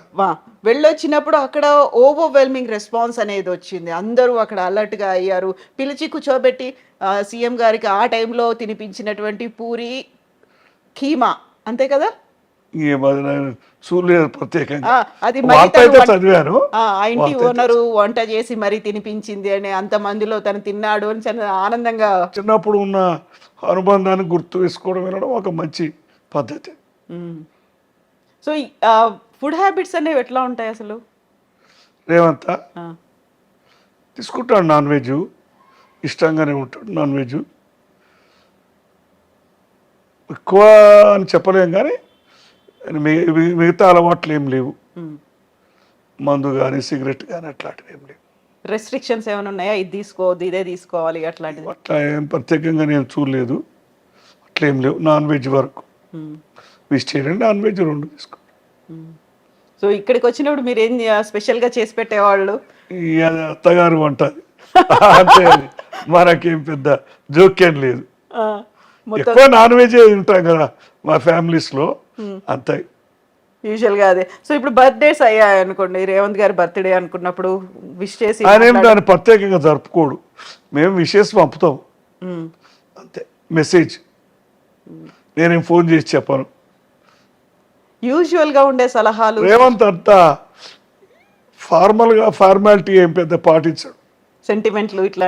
వెళ్ళొచ్చినప్పుడు అక్కడ ఓవర్వెల్మింగ్ రెస్పాన్స్ అనేది వచ్చింది, అందరూ అక్కడ అలర్ట్గా అయ్యారు. పిలిచి కూర్చోబెట్టి సీఎం గారికి ఆ టైంలో తినిపించినటువంటి పూరి కీమా అంతే కదా, చూడలేదు ప్రత్యేకంగా, అది చదివాను. ఆ ఇంటి ఓనరు వంట చేసి మరీ తినిపించింది అని, అంత మందిలో తను తిన్నాడు అని చాలా ఆనందంగా. చిన్నప్పుడు ఉన్న అనుబంధాన్ని గుర్తు వేసుకోవడం వెళ్ళడం ఒక మంచి పద్ధతి. సో ఫుడ్ హ్యాబిట్స్ అనేవి ఎట్లా ఉంటాయి అసలు? రేవంత్ తీసుకుంటాడు, నాన్ వెజ్ ఇష్టంగానే ఉంటాడు. నాన్ వెజ్ ఎక్కువ అని చెప్పలేం, కానీ మిగతా అలవాట్లు ఏం లేవు, మందు కానీ సిగరెట్ కానీ అట్లాంటివి ఏం లేవు. రెస్ట్రిక్షన్స్ ఏమైనా ఉన్నాయా, ఇది తీసుకోవద్దు ఇదే తీసుకోవాలి అట్లాంటివి? అట్లా ఏం ప్రత్యేకంగా నేను చూడలేదు, అట్లేం లేవు. నాన్ వెజ్ వరకు, వెజిటేరియన్ నాన్ వెజ్ 2 తీసుకో. సో ఇక్కడికి వచ్చినప్పుడు మీరు ఏం స్పెషల్గా చేసి పెట్టేవాళ్ళు? అత్తగారు వంట అంతే, మనకేం పెద్ద జోక్యం లేదు. ఎక్కువ నాన్ వెజ్ తింటాం కదా మా ఫ్యామిలీస్లో, అంతే యూజువల్గా అదే. సో ఇప్పుడు బర్త్డేస్ అయ్యాయి అనుకోండి, రేవంత్ గారి బర్త్డే అనుకున్నప్పుడు విష్ చేసి ఆయన ఏం దాన్ని ప్రత్యేకంగా జరుపుకోడు, మేము విషెస్ పంపుతాం అంతే, మెసేజ్. నేనేం ఫోన్ చేసి చెప్పను. యూజువల్గా ఉండే సలహాలు రేవంత్ అంతా ఫార్మాలిటీ ఏం పెద్ద పాటించాడు, సెంటిమెంట్లు ఇట్లా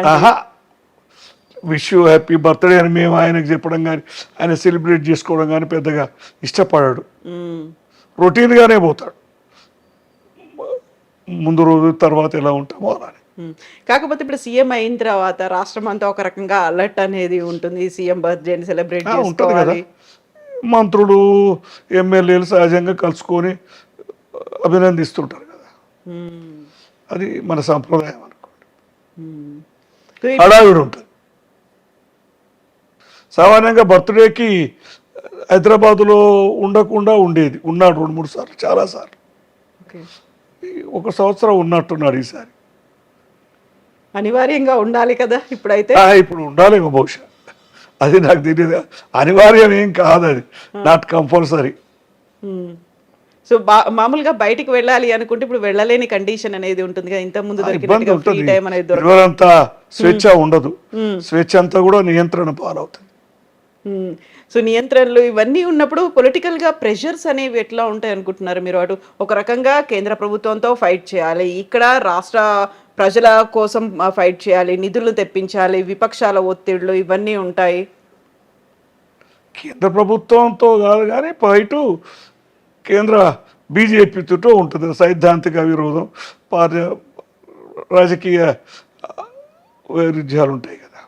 విష్ యూ హ్యాపీ బర్త్డే అని మేము ఆయనకు చెప్పడం కానీ ఆయన సెలబ్రేట్ చేసుకోవడం కానీ పెద్దగా ఇష్టపడాడు. రొటీన్గానే పోతాడు, ముందు రోజు తర్వాత ఎలా ఉంటామో అలానే. కాకపోతే ఇప్పుడు సీఎం అయిన తర్వాత రాష్ట్రం అంతా ఒక రకంగా అలర్ట్ అనేది ఉంటుంది, సీఎం బర్త్డేని సెలబ్రేట్ ఉంటుంది కదా. చేసుకోవాలి. మంత్రులు ఎమ్మెల్యేలు సహజంగా కలుసుకొని అభినందిస్తుంటారు కదా, అది మన సంప్రదాయం అనుకోండి. హడావిడి ఉంటుంది. సామాన్యంగా బర్త్డేకి హైదరాబాదులో ఉండకుండా ఉండేది, ఉన్నాడు 2-3 సార్లు, చాలాసార్లు. 1 సంవత్సరం ఉన్నట్టున్నాడు ఈసారి. అనివార్యంగా ఉండాలి కదా ఇప్పుడైతే? ఇప్పుడు ఉండాలి బహుశా, అది నాకు తెలియదు. అనివార్యం ఏం కాదు, అది నాట్ కంపల్సరీ. సో మామూలుగా బయటికి వెళ్ళాలి అనుకుంటే ఇప్పుడు వెళ్ళలేని కండిషన్ అనేది ఉంటుంది కదా, ఇంత ముందు ఇబ్బంది ఉంటుంది. టైం అనేది ఎవరంతా స్వేచ్ఛ ఉండదు, స్వేచ్ఛ అంతా కూడా నియంత్రణ పాలవుతుంది. సో నియంత్రణలు ఇవన్నీ ఉన్నప్పుడు పొలిటికల్గా ప్రెషర్స్ అనేవి ఎట్లా ఉంటాయి అనుకుంటున్నారు మీరు? అటు ఒక రకంగా కేంద్ర ప్రభుత్వంతో ఫైట్ చేయాలి, ఇక్కడ రాష్ట్ర ప్రజల కోసం ఫైట్ చేయాలి, నిధులు తెప్పించాలి, విపక్షాల ఒత్తిళ్లు ఇవన్నీ ఉంటాయి. కేంద్ర ప్రభుత్వంతో కాదు కానీ ఫైటు కేంద్ర బీజేపీతో ఉంటుంది. సైద్ధాంతిక విరోధం, రాజకీయ వైరుధ్యాలు ఉంటాయి కదా.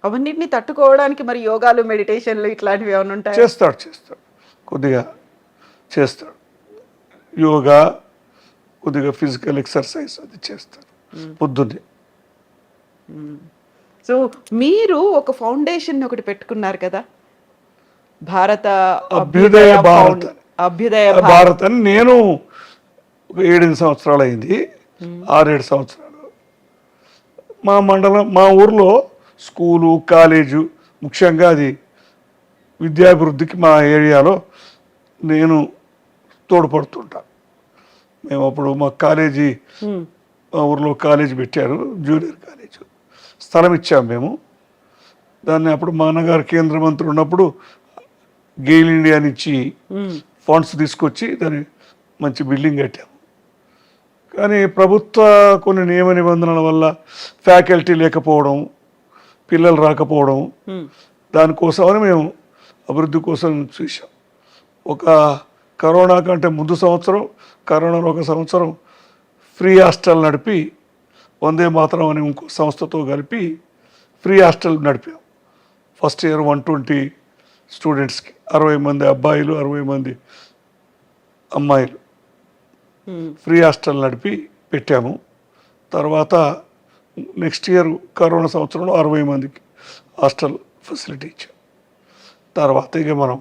అవన్నిటిని తట్టుకోవడానికి మరి యోగాలు మెడిటేషన్లు ఇట్లాంటివి ఏమైనా ఉంటాయి? చేస్తాడు కొద్దిగా చేస్తాడు. యోగా, కొద్దిగా ఫిజికల్ ఎక్సర్సైజ్ అది చేస్తాడు పొద్దున్నే. సో మీరు ఒక ఫౌండేషన్ ఒకటి పెట్టుకున్నారు కదా, భారత అభ్యుదయ భారత్. అభ్యుదయ భారత్ అని నేను ఒక 7 సంవత్సరాలు అయింది, 6-7 సంవత్సరాలు. మా మండలం, మా ఊర్లో స్కూలు, కాలేజు, ముఖ్యంగా అది విద్యాభివృద్ధికి మా ఏరియాలో నేను తోడ్పడుతుంటా. మేము అప్పుడు మా కాలేజీ, మా ఊర్లో కాలేజీ పెట్టారు, జూనియర్ కాలేజ్, స్థలం ఇచ్చాము మేము. దాన్ని అప్పుడు మా అన్నగారు కేంద్ర మంత్రి ఉన్నప్పుడు గెయిల్ ఇండియా నుంచి ఫండ్స్ తీసుకొచ్చి దాన్ని మంచి బిల్డింగ్ కట్టాము. కానీ ప్రభుత్వ కొన్ని నియమ నిబంధనల వల్ల ఫ్యాకల్టీ లేకపోవడం, పిల్లలు రాకపోవడం, దానికోసమని మేము అభివృద్ధి కోసం చూసాం. ఒక కరోనా కంటే ముందు సంవత్సరం, కరోనాలో ఒక సంవత్సరం ఫ్రీ హాస్టల్ నడిపి, వందే మాతరం అనే ఇంకో సంస్థతో కలిపి ఫ్రీ హాస్టల్ నడిపాం. ఫస్ట్ ఇయర్ 120 స్టూడెంట్స్కి, 60 మంది అబ్బాయిలు, 60 మంది అమ్మాయిలు ఫ్రీ హాస్టల్ నడిపి పెట్టాము. తర్వాత నెక్స్ట్ ఇయర్ కరోనా సంవత్సరంలో 60 మందికి హాస్టల్ ఫెసిలిటీ ఇచ్చాం. తర్వాత ఇక మనం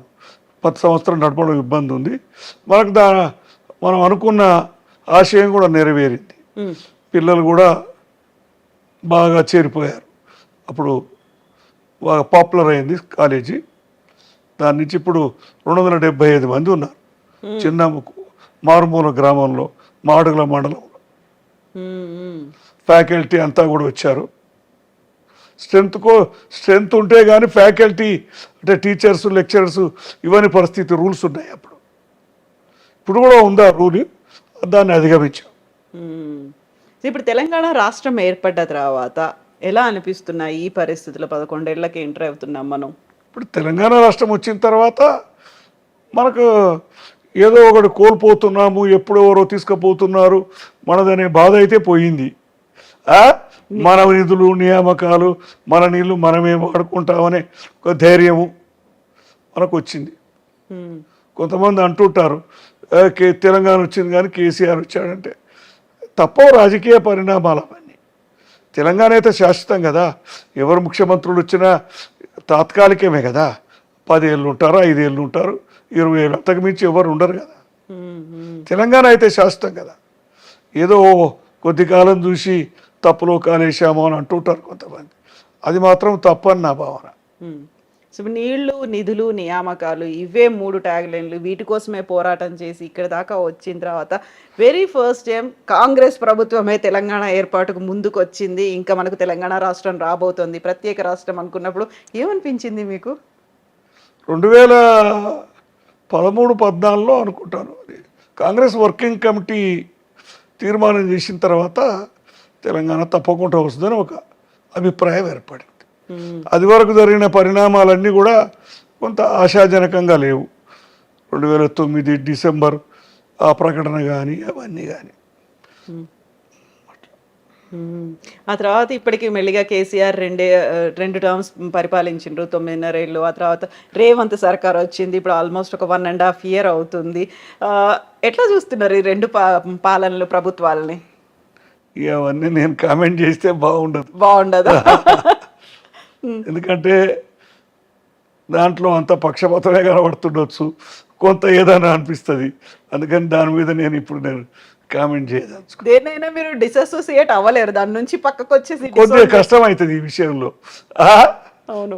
10 సంవత్సరం నడపడం ఇబ్బంది ఉంది. మనకు మనం అనుకున్న ఆశయం కూడా నెరవేరింది. పిల్లలు కూడా బాగా చేరిపోయారు. అప్పుడు బాగా పాపులర్ అయింది కాలేజీ. దాని నుంచి ఇప్పుడు 275 మంది ఉన్నారు. చిన్న మారుమూల గ్రామంలో, మాడుగుల మండలంలో. ఫ్యాకల్టీ అంతా కూడా వచ్చారు. స్ట్రెంత్ ఉంటే కానీ ఫ్యాకల్టీ అంటే టీచర్స్, లెక్చరర్స్ ఇవన్నీ పరిస్థితి రూల్స్ ఉన్నాయి అప్పుడు. ఇప్పుడు కూడా ఉందా రూల్, దాన్ని అధిగమించాం. ఇప్పుడు తెలంగాణ రాష్ట్రం ఏర్పడ్డ తర్వాత ఎలా అనిపిస్తున్నాయి ఈ పరిస్థితుల్లో? 11 ఏళ్ళకి ఎంటర్ అవుతున్నాం మనం. ఇప్పుడు తెలంగాణ రాష్ట్రం వచ్చిన తర్వాత మనకు ఏదో ఒకటి కోల్పోతున్నాము, ఎప్పుడెవరో తీసుకుపోతున్నారు మనదనే బాధ అయితే పోయింది. మన నిధులు, నియామకాలు, మన నీళ్ళు మనమే వాడుకుంటామనే ఒక ధైర్యము మనకు వచ్చింది. కొంతమంది అంటుంటారు తెలంగాణ వచ్చింది కానీ కేసీఆర్ వచ్చాడంటే. తప్ప రాజకీయ పరిణామాలు అవన్నీ. తెలంగాణ అయితే శాశ్వతం కదా. ఎవరు ముఖ్యమంత్రులు వచ్చినా తాత్కాలికమే కదా. 10 ఏళ్ళు ఉంటారు, 5 ఏళ్ళు ఉంటారు, 20 ఏళ్ళు, అంతకు మించి ఎవరు ఉండరు కదా. తెలంగాణ అయితే శాశ్వతం కదా. ఏదో కొద్ది కాలం చూసి తప్పులో కాలేశామో అని అంటుంటారు కొంతమంది. అది మాత్రం తప్పని నా భావన. సో నీళ్లు, నిధులు, నియామకాలు ఇవే 3 ట్యాగ్ లైన్లు. వీటి కోసమే పోరాటం చేసి ఇక్కడ దాకా వచ్చిన తర్వాత వెరీ ఫస్ట్ టైం కాంగ్రెస్ ప్రభుత్వమే తెలంగాణ ఏర్పాటుకు ముందుకు వచ్చింది. ఇంకా మనకు తెలంగాణ రాష్ట్రం రాబోతోంది, ప్రత్యేక రాష్ట్రం అనుకున్నప్పుడు ఏమనిపించింది మీకు? 2013-14లో అనుకుంటాను, కాంగ్రెస్ వర్కింగ్ కమిటీ తీర్మానం చేసిన తర్వాత తెలంగాణ తప్పకుండా వస్తుందని ఒక అభిప్రాయం ఏర్పడింది. అది వరకు జరిగిన పరిణామాలన్నీ కూడా కొంత ఆశాజనకంగా లేవు. 2009 డిసెంబర్ ఆ ప్రకటన కానీ అవన్నీ కానీ. ఆ తర్వాత ఇప్పటికి మెల్లిగా కేసీఆర్ 2 టర్మ్స్ పరిపాలించిండ్రు, 9.5 ఏళ్ళు. ఆ తర్వాత రేవంత్ సర్కార్ వచ్చింది, ఇప్పుడు ఆల్మోస్ట్ ఒక 1.5 year అవుతుంది. ఎట్లా చూస్తున్నారు ఈ 2 పాలనలు, ప్రభుత్వాలని? అవన్నీ నేను కామెంట్ చేస్తే బాగుండదా? ఎందుకంటే దాంట్లో అంత పక్షపాతమే కనబడుతుండొచ్చు, కొంత ఏదైనా అనిపిస్తుంది. అందుకని దాని మీద నేను కామెంట్ చేయదలుచు. దేనైనా మీరు డిసోసియేట్ అవ్వలేరు, దాని నుంచి పక్కకు వచ్చేసి కొద్దిగా కష్టం అవుతుంది ఈ విషయంలో. అవును,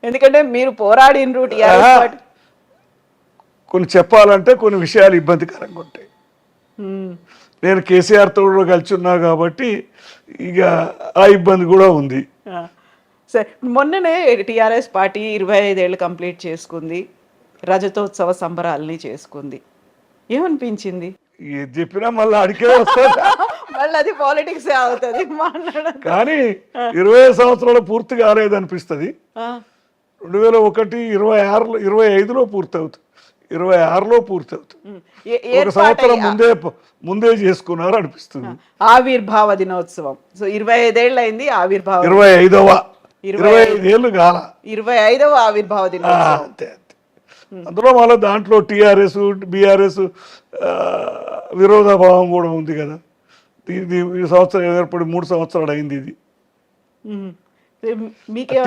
ఎందుకంటే మీరు పోరాడినరు. కొన్ని చెప్పాలంటే కొన్ని విషయాలు ఇబ్బందికరంగా ఉంటాయి. నేను కేసీఆర్తో కూడా కలిసి ఉన్నా కాబట్టి ఇక ఆ ఇబ్బంది కూడా ఉంది. సరే, మొన్ననే టీఆర్ఎస్ పార్టీ 25 ఏళ్ళు కంప్లీట్ చేసుకుంది, రజతోత్సవ సంబరాలని చేసుకుంది. ఏమనిపించింది? ఏది చెప్పినా మళ్ళీ అడిగే వస్తుంది, మళ్ళీ అది పాలిటిక్స్ అవుతుంది కానీ 25 సంవత్సరాలు పూర్తి కాలేదు అనిపిస్తుంది. 2001, 26, 25లో పూర్తి అవుతుంది. 26లో పూర్తి అవుతుంది. ఒక సంవత్సరం ముందే చేసుకున్నారు అనిపిస్తుంది. ఆవిర్భావ దినోత్సవం. సో 25 అయింది ఆవిర్భావ 25 ఏళ్ళు కాల 25వ ఆవిర్భావ దినోత్సవం. అంతే అంతే. అందులో మళ్ళీ దాంట్లో టీఆర్ఎస్ బీఆర్ఎస్ విరోధాభావం కూడా ఉంది కదా. ఈ సంవత్సరం ఏర్పడి 3 సంవత్సరాలు అయింది. ఇది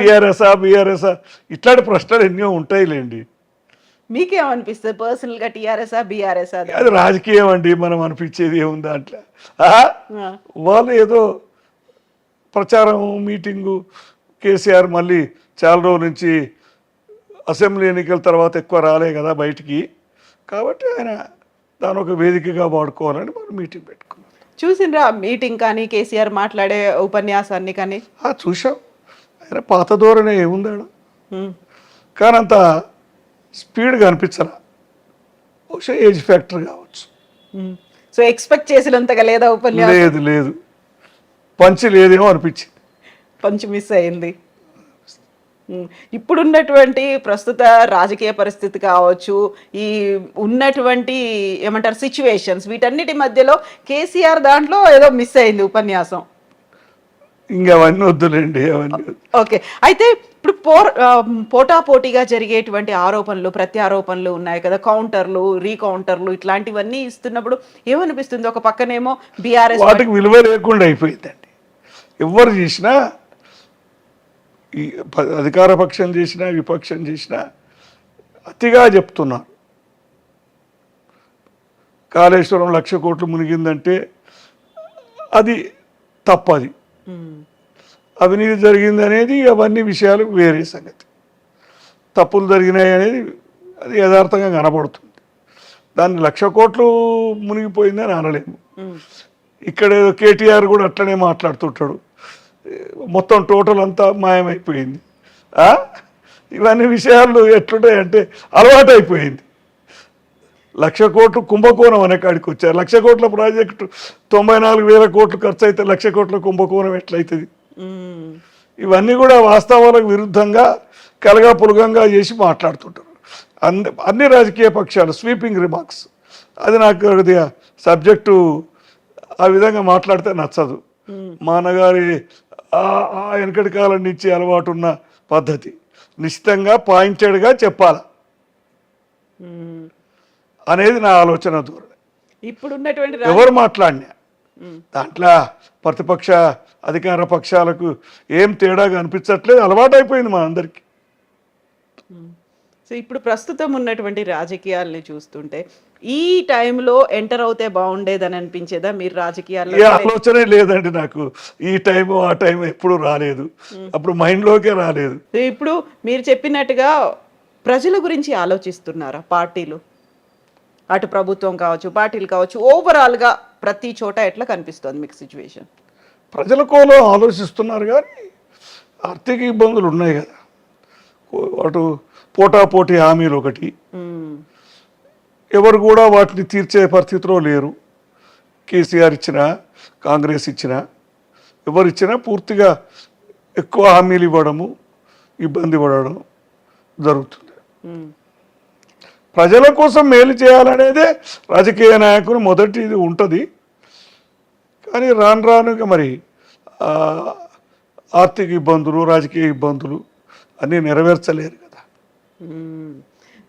టీఆర్ఎస్ బీఆర్ఎస్ ఇట్లాంటి ప్రశ్నలు ఎన్నో ఉంటాయిలేండి. మీకేమనిపిస్తుంది పర్సనల్ గా, టీఆర్ఎస్ బీఆర్ఎస్? అది రాజకీయం అండి, మనం అనిపించేది ఏముంది దాంట్లో. వాళ్ళు ఏదో ప్రచారం మీటింగు, కేసీఆర్ మళ్ళీ చాలా రోజుల నుంచి అసెంబ్లీ ఎన్నికల తర్వాత ఎక్కువ రాలే కదా బయటికి, కాబట్టి ఆయన దాని ఒక వేదికగా వాడుకోవాలని మనం మీటింగ్ పెట్టుకున్నాం. చూసిండ్రా మీటింగ్ కానీ, కేసీఆర్ మాట్లాడే ఉపన్యాసాన్ని కానీ? చూసాం. ఆయన పాత ధోరణి ఏముందాడు, కానీ అంత స్పీడ్గా అనిపించరా. బహుశా ఏజ్ ఫ్యాక్టర్ కావచ్చు. సో ఎక్స్పెక్ట్ చేసినంతగా లేదా ఉపన్యాసం? లేదు పంచి లేదేమో అనిపించింది. పంచి మిస్ అయింది. ఇప్పుడున్నటువంటి ప్రస్తుత రాజకీయ పరిస్థితి కావచ్చు, ఈ ఉన్నటువంటి ఏమంటారు సిచ్యువేషన్స్, వీటన్నిటి మధ్యలో కేసీఆర్ దాంట్లో ఏదో మిస్ అయింది ఉపన్యాసం. ఇంకా అవన్నీ వద్దులేండి, అవన్నీ. ఓకే, అయితే ఇప్పుడు పోటాపోటీగా జరిగేటువంటి ఆరోపణలు ప్రత్యారోపణలు ఉన్నాయి కదా, కౌంటర్లు రీకౌంటర్లు ఇట్లాంటివన్నీ ఇస్తున్నప్పుడు ఏమనిపిస్తుంది? ఒక పక్కనేమో బీఆర్ఎస్ వాటికి విలువ లేకుండా అయిపోయిందండి. ఎవరు చేసినా, ఈ అధికార పక్షం చేసినా విపక్షం చేసినా అతిగా చెప్తున్నారు. కాళేశ్వరం 1,00,000 కోట్లు మునిగిందంటే అది తప్పది, అవినీతి జరిగింది అనేది అవన్నీ విషయాలు వేరే సంగతి. తప్పులు జరిగినాయి అనేది అది యథార్థంగా కనబడుతుంది. దాన్ని 1,00,000 కోట్లు మునిగిపోయిందని అనలేము. ఇక్కడ ఏదో కేటీఆర్ కూడా అట్లనే మాట్లాడుతుంటాడు, మొత్తం టోటల్ అంతా మాయమైపోయింది. ఇవన్నీ విషయాలు ఎట్లుంటాయంటే అలవాటు అయిపోయింది. 1,00,000 కోట్లు కుంభకోణం అనే కాడికి వచ్చారు. 1,00,000 కోట్ల ప్రాజెక్టు 94,000 కోట్లు ఖర్చు అయితే 1,00,000 కోట్ల కుంభకోణం ఎట్లయితుంది? ఇవన్నీ కూడా వాస్తవాలకు విరుద్ధంగా కలగా పులగంగా చేసి మాట్లాడుతుంటారు అన్ని రాజకీయ పక్షాలు. స్వీపింగ్ రిమార్క్స్, అది నాకు కొద్దిగా సబ్జెక్టు ఆ విధంగా మాట్లాడితే నచ్చదు. మా అన్నగారి వెనకటి కాలం నుంచి అలవాటు ఉన్న పద్ధతి నిశ్చితంగా పాయింటెడ్గా చెప్పాల అనేది నా ఆలోచన ధోరణి. ఇప్పుడున్నటువంటి ఎవరు మాట్లాడినా దాంట్లో ప్రతిపక్ష అధికార పక్షాలకు ఏం తేడాగా అనిపించట్లేదు, అలవాటు అయిపోయింది మా అందరికి. సో ఇప్పుడు ప్రస్తుతం ఉన్నటువంటి రాజకీయాలని చూస్తుంటే ఈ టైంలో ఎంటర్ అవుతే బాగుండేదని అనిపించేదా మీరు రాజకీయాల్లో? ఏ ఆలోచనే లేదండి నాకు. ఈ టైము ఆ టైం ఎప్పుడు రాలేదు, అప్పుడు మైండ్లోకే రాలేదు. ఇప్పుడు మీరు చెప్పినట్టుగా ప్రజల గురించి ఆలోచిస్తున్నారా పార్టీలు? అటు ప్రభుత్వం కావచ్చు, పార్టీలు కావచ్చు, ఓవరాల్గా ప్రతి చోట ఎట్లా కనిపిస్తుంది మీకు సిచ్యువేషన్? ప్రజల కోలో ఆలోచిస్తున్నారు, కానీ ఆర్థిక ఇబ్బందులు ఉన్నాయి కదా. అటు పోటాపోటీ హామీలు ఒకటి, ఎవరు కూడా వాటిని తీర్చే పరిస్థితిలో లేరు. కేసీఆర్ ఇచ్చినా కాంగ్రెస్ ఇచ్చినా ఎవరు ఇచ్చినా పూర్తిగా ఎక్కువ హామీలు ఇవ్వడము, ఇబ్బంది పడడం జరుగుతుంది. ప్రజల కోసం మేలు చేయాలనేదే రాజకీయ నాయకులు మొదటిది ఉంటుంది. కానీ రాను రానుగా మరి ఆర్థిక ఇబ్బందులు, రాజకీయ ఇబ్బందులు అన్నీ నెరవేర్చలేరు కదా.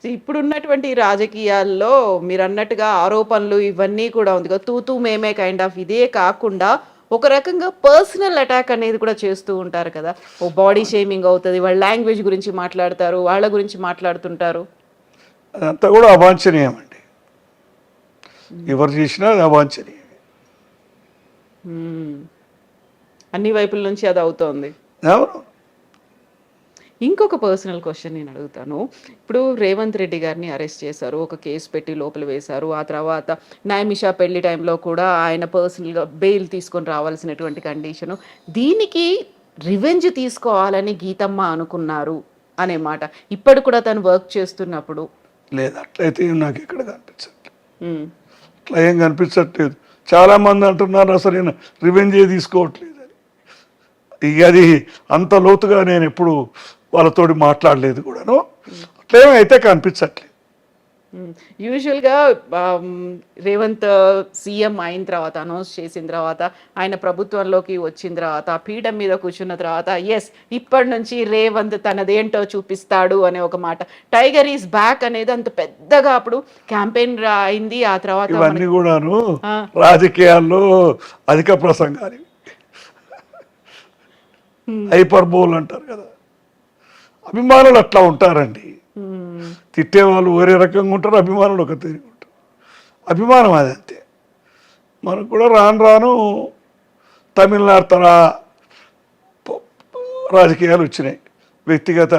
ఇప్పుడున్నటువంటి రాజకీయాల్లో మీరు అన్నట్టుగా ఆరోపణలు ఇవన్నీ కూడా ఉంది కదా, తూతూ మేమే కైండ్ ఆఫ్. ఇదే కాకుండా ఒక రకంగా పర్సనల్ అటాక్ అనేది కూడా చేస్తూ ఉంటారు కదా. ఓ బాడీ షేమింగ్ అవుతుంది, వాళ్ళ లాంగ్వేజ్ గురించి మాట్లాడతారు, వాళ్ళ గురించి మాట్లాడుతుంటారు. అదంతా కూడా అవాంఛనీయం అండి. ఎవరు చేసినా అది అవాంఛనీయం. అన్ని వైపుల నుంచి అది అవుతోంది. ఇంకొక పర్సనల్ క్వశ్చన్ నేను అడుగుతాను. ఇప్పుడు రేవంత్ రెడ్డి గారిని అరెస్ట్ చేశారు, ఒక కేసు పెట్టి లోపల వేశారు. ఆ తర్వాత నైమిషా పెళ్లి టైంలో కూడా ఆయన పర్సనల్గా బెయిల్ తీసుకొని రావాల్సినటువంటి కండిషను. దీనికి రివెంజ్ తీసుకోవాలని గీతమ్మ అనుకున్నారు అనే మాట ఇప్పటి కూడా తను వర్క్ చేస్తున్నప్పుడు. లేదు, అట్లయితే నాకు ఎక్కడ కనిపించట్లేదు. అట్లా ఏం కనిపించట్లేదు. చాలామంది అంటున్నారు అసలు నేను రివెంజ్ తీసుకోవట్లేదు అని. ఇక అది అంత లోతుగా నేను ఎప్పుడు వాళ్ళతోటి మాట్లాడలేదు కూడాను. అట్లేమైతే కనిపించట్లేదు. యూజువల్గా రేవంత్ సీఎం అయిన తర్వాత అనౌన్స్ చేసిన తర్వాత ఆయన ప్రభుత్వంలోకి వచ్చిన తర్వాత పీఠం మీద కూర్చున్న తర్వాత ఎస్ ఇప్పటి నుంచి రేవంత్ తనదేంటో చూపిస్తాడు అనే ఒక మాట, టైగర్ ఈజ్ బ్యాక్ అనేది అంత పెద్దగా అప్పుడు క్యాంపెయిన్ అయింది. ఆ తర్వాత ఇవన్నీ కూడాను రాజకీయాల్లో అధిక ప్రసంగాలు, హైపర్బోల్ అంటారు కదా, అభిమానులు అట్లా ఉంటారండి. తిట్టేవాళ్ళు వేరే రకంగా ఉంటారు, అభిమానులు ఒక తిరిగి ఉంటారు. అభిమానం అది అంతే. మనకు కూడా రాను రాను తమిళనాడు తరహా రాజకీయాలు వచ్చినాయి. వ్యక్తిగత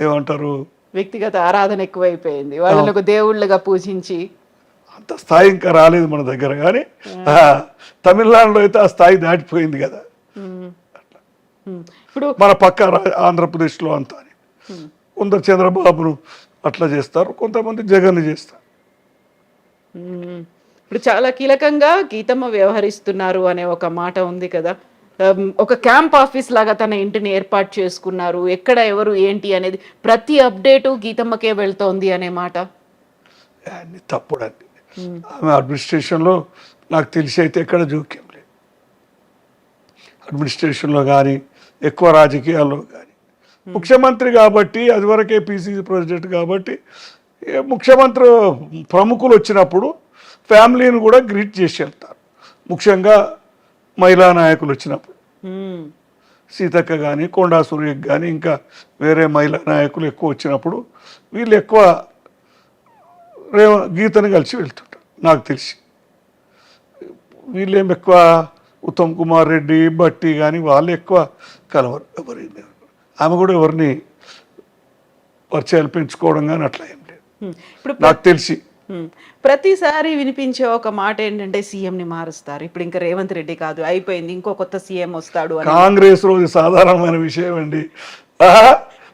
ఏమంటారు, వ్యక్తిగత ఆరాధన ఎక్కువైపోయింది, వాళ్ళని ఒక దేవుళ్ళగా పూజించి. అంత స్థాయి ఇంకా రాలేదు మన దగ్గర, కానీ తమిళనాడులో అయితే ఆ స్థాయి దాటిపోయింది కదా. ఇప్పుడు మన పక్క ఆంధ్రప్రదేశ్లో అంతా కొందరు చంద్రబాబును అట్లా చేస్తారు, కొంతమంది జగన్ చేస్తారు. ఇప్పుడు చాలా కీలకంగా గీతమ్మ వ్యవహరిస్తున్నారు అనే ఒక మాట ఉంది కదా. ఒక క్యాంప్ ఆఫీస్ లాగా తన ఇంటిని ఏర్పాటు చేసుకున్నారు, ఎక్కడ ఎవరు ఏంటి అనేది ప్రతి అప్డేటు గీతమ్మకే వెళ్తోంది అనే మాట అన్ని తప్పుడండి. ఆమె అడ్మినిస్ట్రేషన్లో నాకు తెలిసి అయితే ఎక్కడ జోక్యం లేదు. అడ్మినిస్ట్రేషన్లో కానీ ఎక్కువ రాజకీయాల్లో కానీ, ముఖ్యమంత్రి కాబట్టి అదివరకే పిసిసి ప్రెసిడెంట్ కాబట్టి ముఖ్యమంత్రి ప్రముఖులు వచ్చినప్పుడు ఫ్యామిలీని కూడా గ్రీట్ చేసి వెళ్తారు. ముఖ్యంగా మహిళా నాయకులు వచ్చినప్పుడు సీతక్క కానీ కొండా సూర్యకి కానీ ఇంకా వేరే మహిళా నాయకులు ఎక్కువ వచ్చినప్పుడు వీళ్ళు ఎక్కువ గీతను కలిసి వెళ్తుంటారు. నాకు తెలిసి వీళ్ళేం ఎక్కువ ఉత్తమ్ కుమార్ రెడ్డి భట్టి కానీ వాళ్ళు ఎక్కువ కలవరు. ఆమె కూడా ఎవరిని పరిచయాలు పెంచుకోవడం కానీ అట్లా ఏం లేదు ఇప్పుడు నాకు తెలిసి. ప్రతిసారి వినిపించే ఒక మాట ఏంటంటే సీఎంని మారుస్తారు, ఇప్పుడు ఇంకా రేవంత్ రెడ్డి కాదు అయిపోయింది, ఇంకో కొత్త సీఎం వస్తాడు అని. కాంగ్రెస్ లో సాధారణమైన విషయం అండి.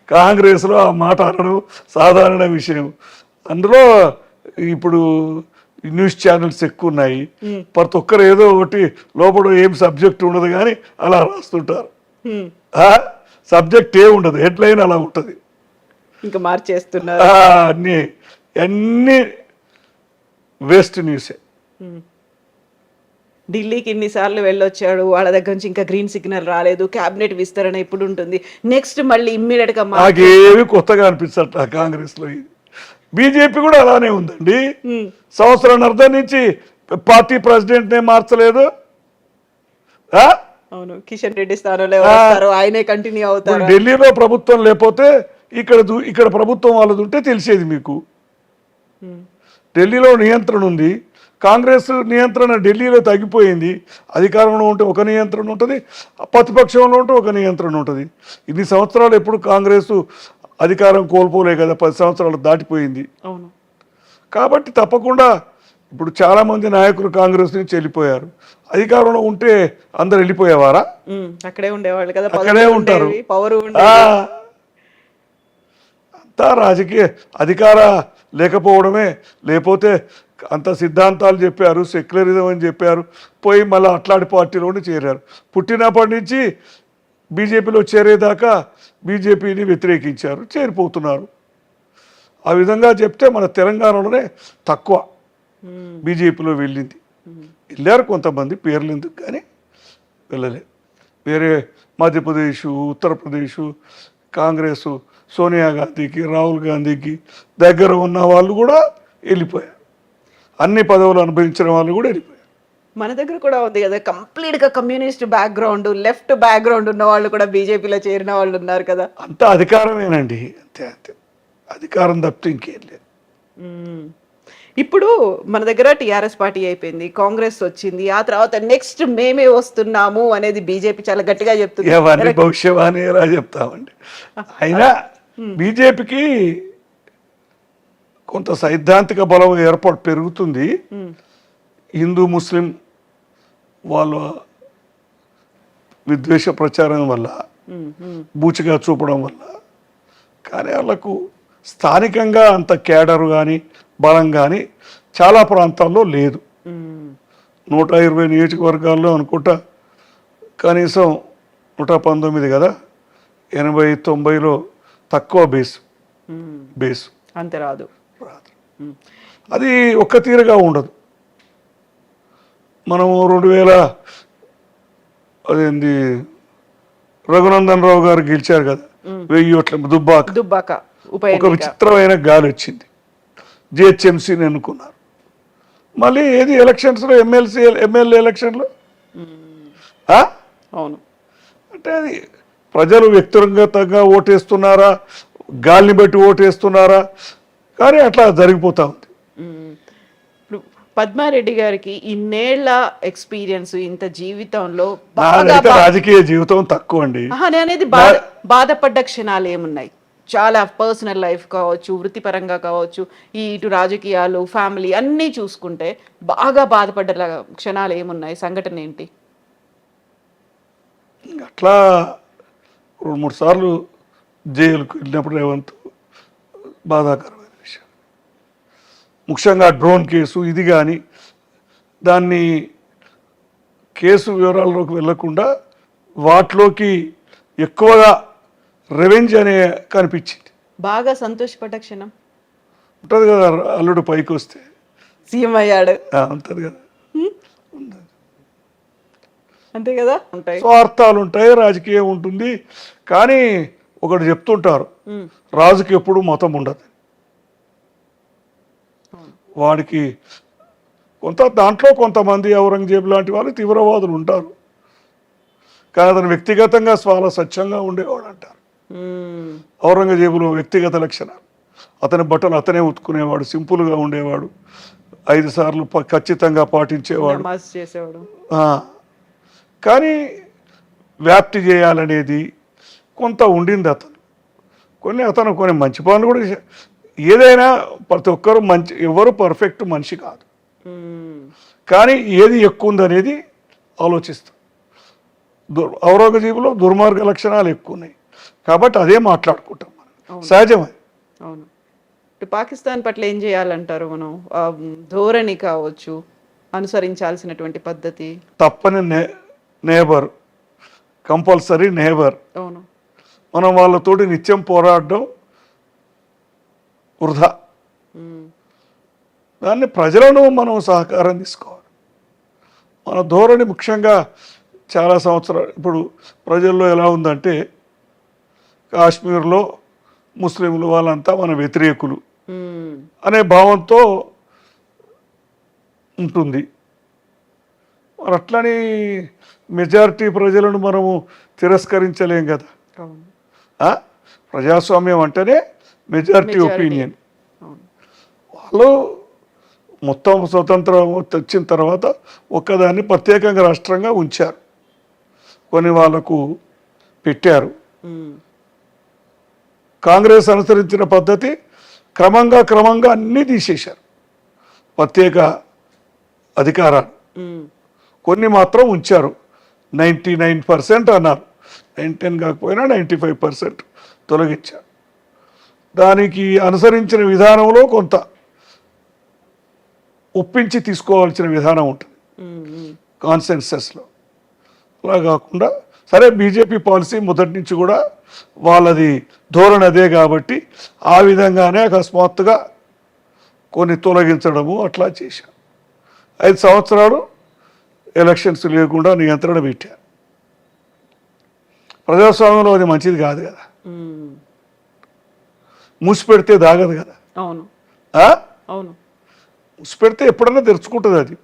కాంగ్రెస్ లో ఆ మాట అనడం సాధారణ విషయం. అందులో ఇప్పుడు న్యూస్ ఛానల్స్ ఎక్కువ ఉన్నాయి, ప్రతి ఒక్కరు ఏదో ఒకటి లోపల ఏం సబ్జెక్ట్ ఉండదు కానీ అలా రాస్తుంటారు. సబ్జెక్ట్ ఏ ఉండదు, హెడ్లైన్ అలా ఉంటుంది. ఇంకా మార్చేస్తున్నారు అన్ని వేస్ట్ న్యూసే. ఢిల్లీకి ఇన్నిసార్లు వెళ్ళొచ్చాడు, వాళ్ళ దగ్గర నుంచి ఇంకా గ్రీన్ సిగ్నల్ రాలేదు, క్యాబినెట్ విస్తరణ ఇప్పుడు ఉంటుంది, నెక్స్ట్ మళ్ళీ ఇమ్మీడియట్ గా నాకేమి కొత్తగా అనిపించట్లా కాంగ్రెస్ లో. బీజేపీ కూడా అలానే ఉందండి. సంవత్సరం అర్థం నుంచి పార్టీ ప్రెసిడెంట్ నే మార్చలేదు. అవును, కిషన్ రెడ్డి స్థానంలో వస్తారు, ఆయనే కంటిన్యూ అవుతారు. ఢిల్లీలో ప్రభుత్వం లేకపోతే ఇక్కడ ప్రభుత్వం వాళ్ళది ఉంటే తెలిసేది మీకు. ఢిల్లీలో నియంత్రణ ఉంది, కాంగ్రెస్ నియంత్రణ ఢిల్లీలో తగ్గిపోయింది. అధికారంలో ఉంటే ఒక నియంత్రణ ఉంటుంది, ప్రతిపక్షంలో ఉంటే ఒక నియంత్రణ ఉంటుంది. ఇన్ని సంవత్సరాలు ఎప్పుడు కాంగ్రెస్ అధికారం కోల్పోలే కదా, 10 సంవత్సరాలు దాటిపోయింది. అవును, కాబట్టి తప్పకుండా ఇప్పుడు చాలా మంది నాయకులు కాంగ్రెస్ నుంచి వెళ్ళిపోయారు. అధికారంలో ఉంటే అందరు వెళ్ళిపోయేవారా? అక్కడే ఉండేవాళ్ళు కదా, అక్కడే ఉంటారు. పవర్ అంతా రాజకీయ అధికార లేకపోవడమే. లేకపోతే అంత సిద్ధాంతాలు చెప్పారు, సెక్యులరిజం అని చెప్పారు, పోయి మళ్ళీ అట్లాంటి పార్టీలోనే చేరారు. పుట్టినప్పటి నుంచి బీజేపీలో చేరేదాకా బీజేపీని వ్యతిరేకించారు, చేరిపోతున్నారు. ఆ విధంగా చెప్తే మన తెలంగాణలోనే తక్కువ బీజేపీలో వెళ్ళింది. వెళ్ళారు కొంతమంది, పేర్లు ఎందుకు కానీ వెళ్ళలేదు. వేరే మధ్యప్రదేశ్, ఉత్తరప్రదేశ్ కాంగ్రెస్ సోనియా గాంధీకి, రాహుల్ గాంధీకి దగ్గర ఉన్న వాళ్ళు కూడా వెళ్ళిపోయారు. అన్ని పదవులు అనుభవించిన వాళ్ళు కూడా వెళ్ళిపోయారు. మన దగ్గర కూడా ఉంది కదా, కంప్లీట్ గా కమ్యూనిస్ట్ బ్యాక్గ్రౌండ్, లెఫ్ట్ బ్యాక్గ్రౌండ్ ఉన్న వాళ్ళు కూడా బీజేపీలో చేరిన వాళ్ళు ఉన్నారు కదా. అంతా అధికారమేనండి, అంతే అంతే, అధికారం తప్పితే ఇంకేం లేదు. ఇప్పుడు మన దగ్గర టీఆర్ఎస్ పార్టీ అయిపోయింది, కాంగ్రెస్ వచ్చింది, ఆ తర్వాత నెక్స్ట్ మేమే వస్తున్నాము అనేది బీజేపీ చాలా గట్టిగా చెప్తుంది. భవిష్యవాణి ఎలా చెప్తామండి. అయినా బీజేపీకి కొంత సైద్ధాంతిక బలం ఏర్పాటు పెరుగుతుంది. హిందూ ముస్లిం వాళ్ళ విద్వేష ప్రచారం వల్ల, బూచిగా చూపడం వల్ల. కానీ వాళ్ళకు స్థానికంగా అంత కేడరు కానీ బలం కానీ చాలా ప్రాంతాల్లో లేదు. 120 నియోజకవర్గాల్లో అనుకుంటా కనీసం 119 కదా, 80-90లో తక్కువ బేసు అంతే రాదు. అది ఒక్క తీరుగా ఉండదు. మనము 2000 అదేంది రఘునందన్ రావు గారు గెలిచారు కదా, 1000 ఓట్ల దుబ్బాక ఉప ఒక ఎన్నిక. విచిత్రమైన గాలి వచ్చింది. జిహెచ్ఎంసీని ఎన్నుకున్నారు. మళ్ళీ ఏది ఎలక్షన్స్లో ఎమ్మెల్యే ఎలక్షన్లో అవును. అంటే అది ప్రజలు వ్యక్తిగతంగా ఓటేస్తున్నారా, గాలిని బట్టి ఓటేస్తున్నారా, కానీ అట్లా జరిగిపోతా ఉంది. ఇప్పుడు పద్మారెడ్డి గారికి ఇన్నేళ్ల ఎక్స్పీరియన్స్, ఇంత జీవితంలో నాదైతే రాజకీయ జీవితం తక్కువ అండి. అనేది బాధపడ్డ క్షణాలు ఏమున్నాయి? చాలా పర్సనల్ లైఫ్ కావచ్చు, వృత్తిపరంగా కావచ్చు, ఇటు రాజకీయాలు, ఫ్యామిలీ అన్నీ చూసుకుంటే బాగా బాధపడ్డ క్షణాలు ఏమున్నాయి? సంఘటన ఏంటి? అట్లా 2-3 సార్లు జైలుకు వెళ్ళినప్పుడు రేవంత్ బాధాకరమైన విషయం. ముఖ్యంగా డ్రోన్ కేసు ఇది కానీ, దాన్ని కేసు వివరాల్లోకి వెళ్ళకుండా వాటిలోకి ఎక్కువగా రెవెంజ్ అనే కనిపించింది. బాగా సంతోషపడ్డ క్షణం ఉంటుంది కదా, అల్లుడు పైకి వస్తే సీఎం అయ్యాడు ఉంటుంది కదా, అంతే కదా. ఉంటాయి స్వార్థాలు ఉంటాయి, రాజకీయం ఉంటుంది. కానీ ఒకటి చెప్తుంటారు, రాజుకి ఎప్పుడు మతం ఉండదు. వాడికి దాంట్లో కొంతమంది ఔరంగజేబు లాంటి వాళ్ళు తీవ్రవాదులు ఉంటారు, కానీ అతను వ్యక్తిగతంగా చాలా స్వచ్ఛంగా ఉండేవాడు అంటారు. ఔరంగజేబులో వ్యక్తిగత లక్షణాలు, అతని బట్టలు అతనే ఉతుకునేవాడు, సింపుల్గా ఉండేవాడు, 5 సార్లు ఖచ్చితంగా పాటించేవాడు. చేసేవాడు. కానీ వ్యాప్తి చేయాలనేది కొంత ఉండింది అతను. కొన్ని మంచి పనులు కూడా ఏదైనా ప్రతి ఒక్కరు ఎవరు పర్ఫెక్ట్ మనిషి కాదు, కానీ ఏది ఎక్కువ ఉందనేది ఆలోచిస్తాం. ఔరంగజేబులో దుర్మార్గ లక్షణాలు ఎక్కువ ఉన్నాయి కాబట్టి అదే మాట్లాడుకుంటాం మనం, సహజమే. అవును. పాకిస్తాన్ పట్ల ఏం చేయాలంటారు మనం? ధోరణి కావచ్చు, అనుసరించాల్సినటువంటి పద్ధతి. తప్పని నేబర్, కంపల్సరీ నేబర్. అవును. మనం వాళ్ళతోటి నిత్యం పోరాడడం వృధా. దాన్ని ప్రజలను మనం సహకారం తీసుకోవాలి. మన ధోరణి ముఖ్యంగా చాలా సంవత్సరాలు ఇప్పుడు ప్రజల్లో ఎలా ఉందంటే, కాశ్మీర్లో ముస్లింలు వాళ్ళంతా మన వ్యతిరేకులు అనే భావంతో ఉంటుంది. మరి అట్లని మెజారిటీ ప్రజలను మనము తిరస్కరించలేం కదా. ప్రజాస్వామ్యం అంటేనే మెజారిటీ ఒపీనియన్. వాళ్ళు మొత్తం స్వతంత్రం తెచ్చిన తర్వాత ఒక్కదాన్ని ప్రత్యేకంగా రాష్ట్రంగా ఉంచారు, కొన్ని వాళ్ళకు పెట్టారు. కాంగ్రెస్ అనుసరించిన పద్ధతి క్రమంగా అన్నీ తీసేశారు, ప్రత్యేక అధికారాలు. కొన్ని మాత్రం ఉంచారు, 99% అన్నారు, 99 కాకపోయినా 95% తొలగించారు. దానికి అనుసరించిన విధానంలో కొంత ఒప్పించి తీసుకోవాల్సిన విధానం ఉంటుంది కాన్సెన్సస్లో. అలా కాకుండా సరే బీజేపీ పాలసీ మొదటి నుంచి కూడా వాళ్ళది ధోరణి అదే కాబట్టి ఆ విధంగానే అకస్మాత్తుగా కొన్ని తొలగించడము అట్లా చేశారు. 5 సంవత్సరాలు ఎలక్షన్స్ లేకుండా నియంత్రణ పెట్టారు. ప్రజాస్వామ్యంలో అది మంచిది కాదు కదా, మూసిపెడితే దాగదు కదా. అవును. అవును. మూసిపెడితే ఎప్పుడన్నా తెరుచుకుంటుంది. అది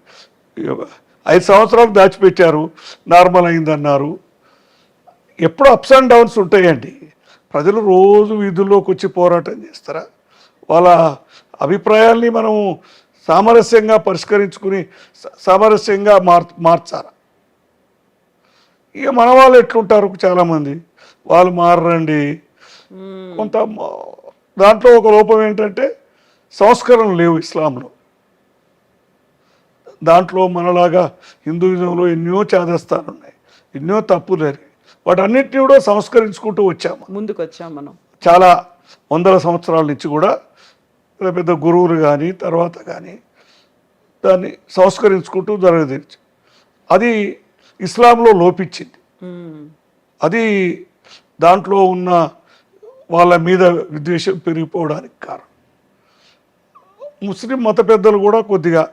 5 సంవత్సరాలు దాచిపెట్టారు, నార్మల్ అయిందన్నారు. ఎప్పుడు అప్స్ అండ్ డౌన్స్ ఉంటాయండి. ప్రజలు రోజు వీధుల్లోకి వచ్చి పోరాటం చేస్తారా? వాళ్ళ అభిప్రాయాల్ని మనం సామరస్యంగా పరిష్కరించుకుని సామరస్యంగా మార్చారా? ఇక మన వాళ్ళు ఎట్లుంటారు, చాలామంది వాళ్ళు మారండి. కొంత దాంట్లో ఒక లోపం ఏంటంటే సంస్కరణలు లేవు ఇస్లాంలో. దాంట్లో మనలాగా హిందూయిజంలో ఎన్నో చాదస్తాలు ఉన్నాయి, ఎన్నో తప్పులు జరిగాయి. వాటన్నిటిని కూడా సంస్కరించుకుంటూ ముందుకు వచ్చాము మనం. చాలా వందల సంవత్సరాల నుంచి కూడా పెద్ద గురువులు కానీ తర్వాత కానీ దాన్ని సంస్కరించుకుంటూ జరగదీర్చు. అది ఇస్లాంలో లోపించింది. అది దాంట్లో ఉన్న వాళ్ళ మీద విద్వేషం పెరిగిపోవడానికి కారణం. ముస్లిం మత పెద్దలు కూడా కొద్దిగా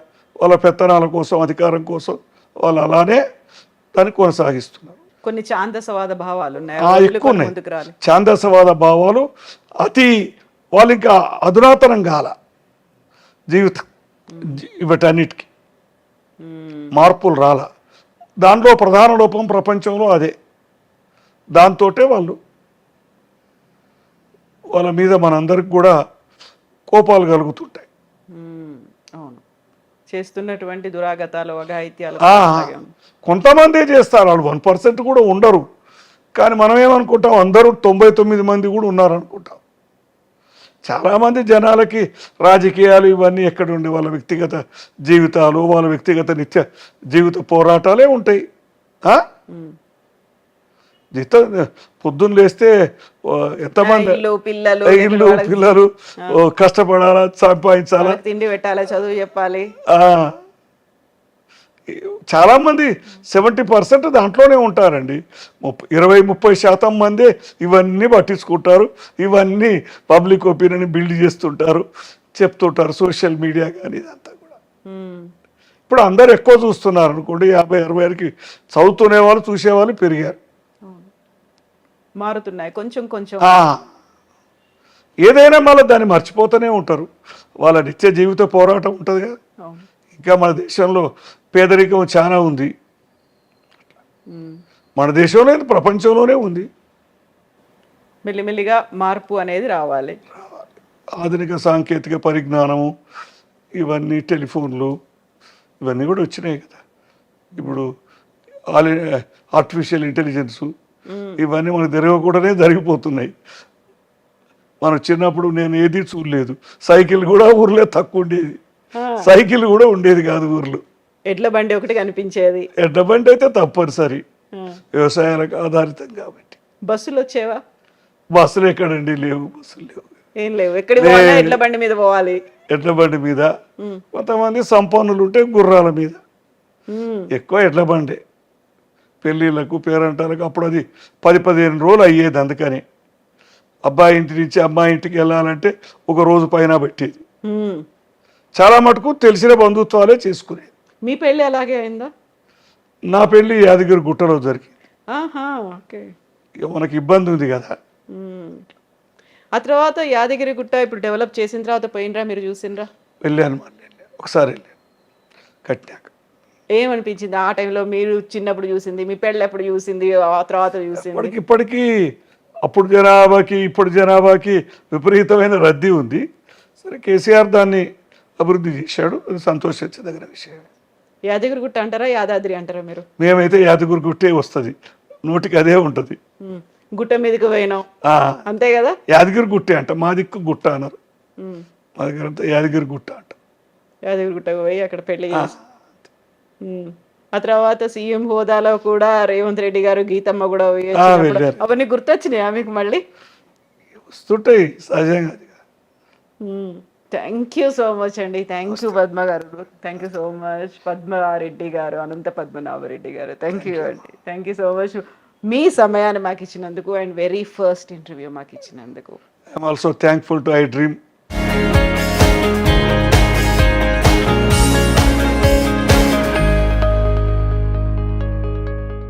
వాళ్ళ పెత్తనాల కోసం అధికారం కోసం వాళ్ళు అలానే దాన్ని కొనసాగిస్తున్నారు. కొన్ని ఛాందసవాద భావాలు ఉన్నాయి, ఆ, అవి ఎక్కువ ఉన్నాయి. ముందుకు రాలి. ఛాందసవాద భావాలు అతి వాళ్ళు ఇంకా అధునాతనం కాల జీవితం వీటన్నిటికీ మార్పులు రాల. దానిలో ప్రధాన లోపం ప్రపంచంలో అదే. దాంతోటే వాళ్ళ మీద మనందరికి కూడా కోపాలు కలుగుతుంటాయి. అవును, చేస్తున్నటువంటి దురాగతాలు అఘాయిత్యాలు ఆ, అలాగే ఉన్నాయి. కొంతమందే చేస్తారు, వాళ్ళు 1% కూడా ఉండరు. కానీ మనం ఏమనుకుంటాం, అందరూ 99 మంది కూడా ఉన్నారనుకుంటాం. చాలామంది జనాలకి రాజకీయాలు ఇవన్నీ ఎక్కడుండి వాళ్ళ వ్యక్తిగత జీవితాలు, వాళ్ళ వ్యక్తిగత నిత్య జీవిత పోరాటాలే ఉంటాయి. పొద్దున్న లేస్తే ఎంతమంది ఇల్లు పిల్లలు ఇల్లు పిల్లలు కష్టపడాలా, సంపాదించాలా, వాళ్ళకి తిండి పెట్టాలి, చదువు చెప్పాలి. చాలా మంది 70% దాంట్లోనే ఉంటారండి. 20-30% మందే ఇవన్నీ పట్టించుకుంటారు, ఇవన్నీ పబ్లిక్ ఒపీనియన్ బిల్డ్ చేస్తుంటారు, చెప్తుంటారు సోషల్ మీడియా కానీ ఇదంతా కూడా. ఇప్పుడు అందరు ఎక్కువ చూస్తున్నారు అనుకోండి, 50-60 చదువుతునే వాళ్ళు చూసేవాళ్ళు పెరిగారు. మారుతున్నాయి కొంచెం కొంచెం. ఏదైనా మళ్ళీ దాన్ని మర్చిపోతూనే ఉంటారు. వాళ్ళ నిత్య జీవిత పోరాటం ఉంటుంది కదా. ఇంకా మన దేశంలో పేదరికం చాలా ఉంది. మన దేశంలో ప్రపంచంలోనే ఉంది. మెల్లిమెల్లిగా మార్పు అనేది రావాలి. ఆధునిక సాంకేతిక పరిజ్ఞానము, ఇవన్నీ టెలిఫోన్లు ఇవన్నీ కూడా వచ్చినాయి కదా. ఇప్పుడు ఆర్టిఫిషియల్ ఇంటెలిజెన్సు ఇవన్నీ మనకు తెలియకుండానే జరిగిపోతున్నాయి. మనం చిన్నప్పుడు నేను ఏది చూడలేదు, సైకిల్ కూడా ఊర్లో తక్కువ ఉండేది, సైకిల్ కూడా ఉండేది కాదు ఊర్లో. ఎడ్ల బండి ఒకటి కనిపించేది. ఎడ్ల బండి అయితే తప్పనిసరి, వ్యవసాయాలకు ఆధారితం కాబట్టి. బస్సులు వచ్చేవా? బస్సులు ఎక్కడండి, లేవు, బస్సులు లేవు, ఏం లేవు. ఎక్కడికి పోవాలా ఎడ్ల బండి మీద పోవాలి. ఎడ్ల బండి మీద. కొంతమంది సంపన్నులు ఉంటే గుర్రాల మీద, ఎక్కువ ఎడ్ల బండే. పెళ్ళిళ్ళకు పేరంటాలకు అప్పుడు అది 10-15 రోజులు అయ్యేది. అందుకని అబ్బాయి ఇంటి నుంచి అమ్మాయి ఇంటికి వెళ్ళాలంటే ఒక రోజు పైన పెట్టేది. చాలా మటుకు తెలిసిన బంధుత్వాలే చేసుకునేది. మీ పెళ్ళి అలాగే అయిందా? నా పెళ్ళి యాదగిరి గుట్టలో జరిగింది. ఓకే. ఇక మనకి ఇబ్బంది ఉంది కదా. ఆ తర్వాత యాదగిరి గుట్ట ఇప్పుడు డెవలప్ చేసిన తర్వాత పోయినరా, మీరు చూసినరా? వెళ్ళాను, ఒకసారి వెళ్ళాను కట్టినాక. ఏమనిపించింది ఆ టైంలో? మీరు చిన్నప్పుడు చూసింది, మీ పెళ్ళి ఎప్పుడు చూసింది, ఆ తర్వాత చూసింది? ఇప్పటికీ అప్పుడు జనాభాకి ఇప్పుడు జనాభాకి విపరీతమైన రద్దీ ఉంది. సరే, కేసీఆర్ దాన్ని అభివృద్ధి చేశాడు, అది సంతోషించదగిన విషయం. యాదగిరి గుట్ట అంటారా, యాదాద్రి అంటారా మీరు? మేమైతే యాదగిరి గుట్టే వస్తుంది, నోటికి అదే ఉంటుంది. గుట్ట మీదకి పోయినాం అంతే కదా. యాదగిరి గుట్టే అంట, మా దిక్కు గుట్ట అన్నారు, మా దగ్గర అంతా యాదగిరి గుట్ట అంట. యాదగిరి గుట్టకు పోయి అక్కడ పెళ్లి చేసి, ఆ తర్వాత సీఎం హోదాలో కూడా రేవంత్ రెడ్డి గారు, గీతమ్మ కూడా అవన్నీ గుర్తొచ్చినాయా మీకు? మళ్ళీ వస్తుంటాయి సహజంగా. థ్యాంక్ యూ సో మచ్ అండి. థ్యాంక్ యూ పద్మ గారు, thank you so much Padma Reddy గారు, అనంత పద్మనాభరెడ్డి గారు. థ్యాంక్ యూ అండి, థ్యాంక్ యూ సో మచ్ మీ సమయాన్ని మాకు ఇచ్చినందుకు అండ్ వెరీ ఫస్ట్ ఇంటర్వ్యూ మాకు ఇచ్చినందుకు. I'm also thankful to I dream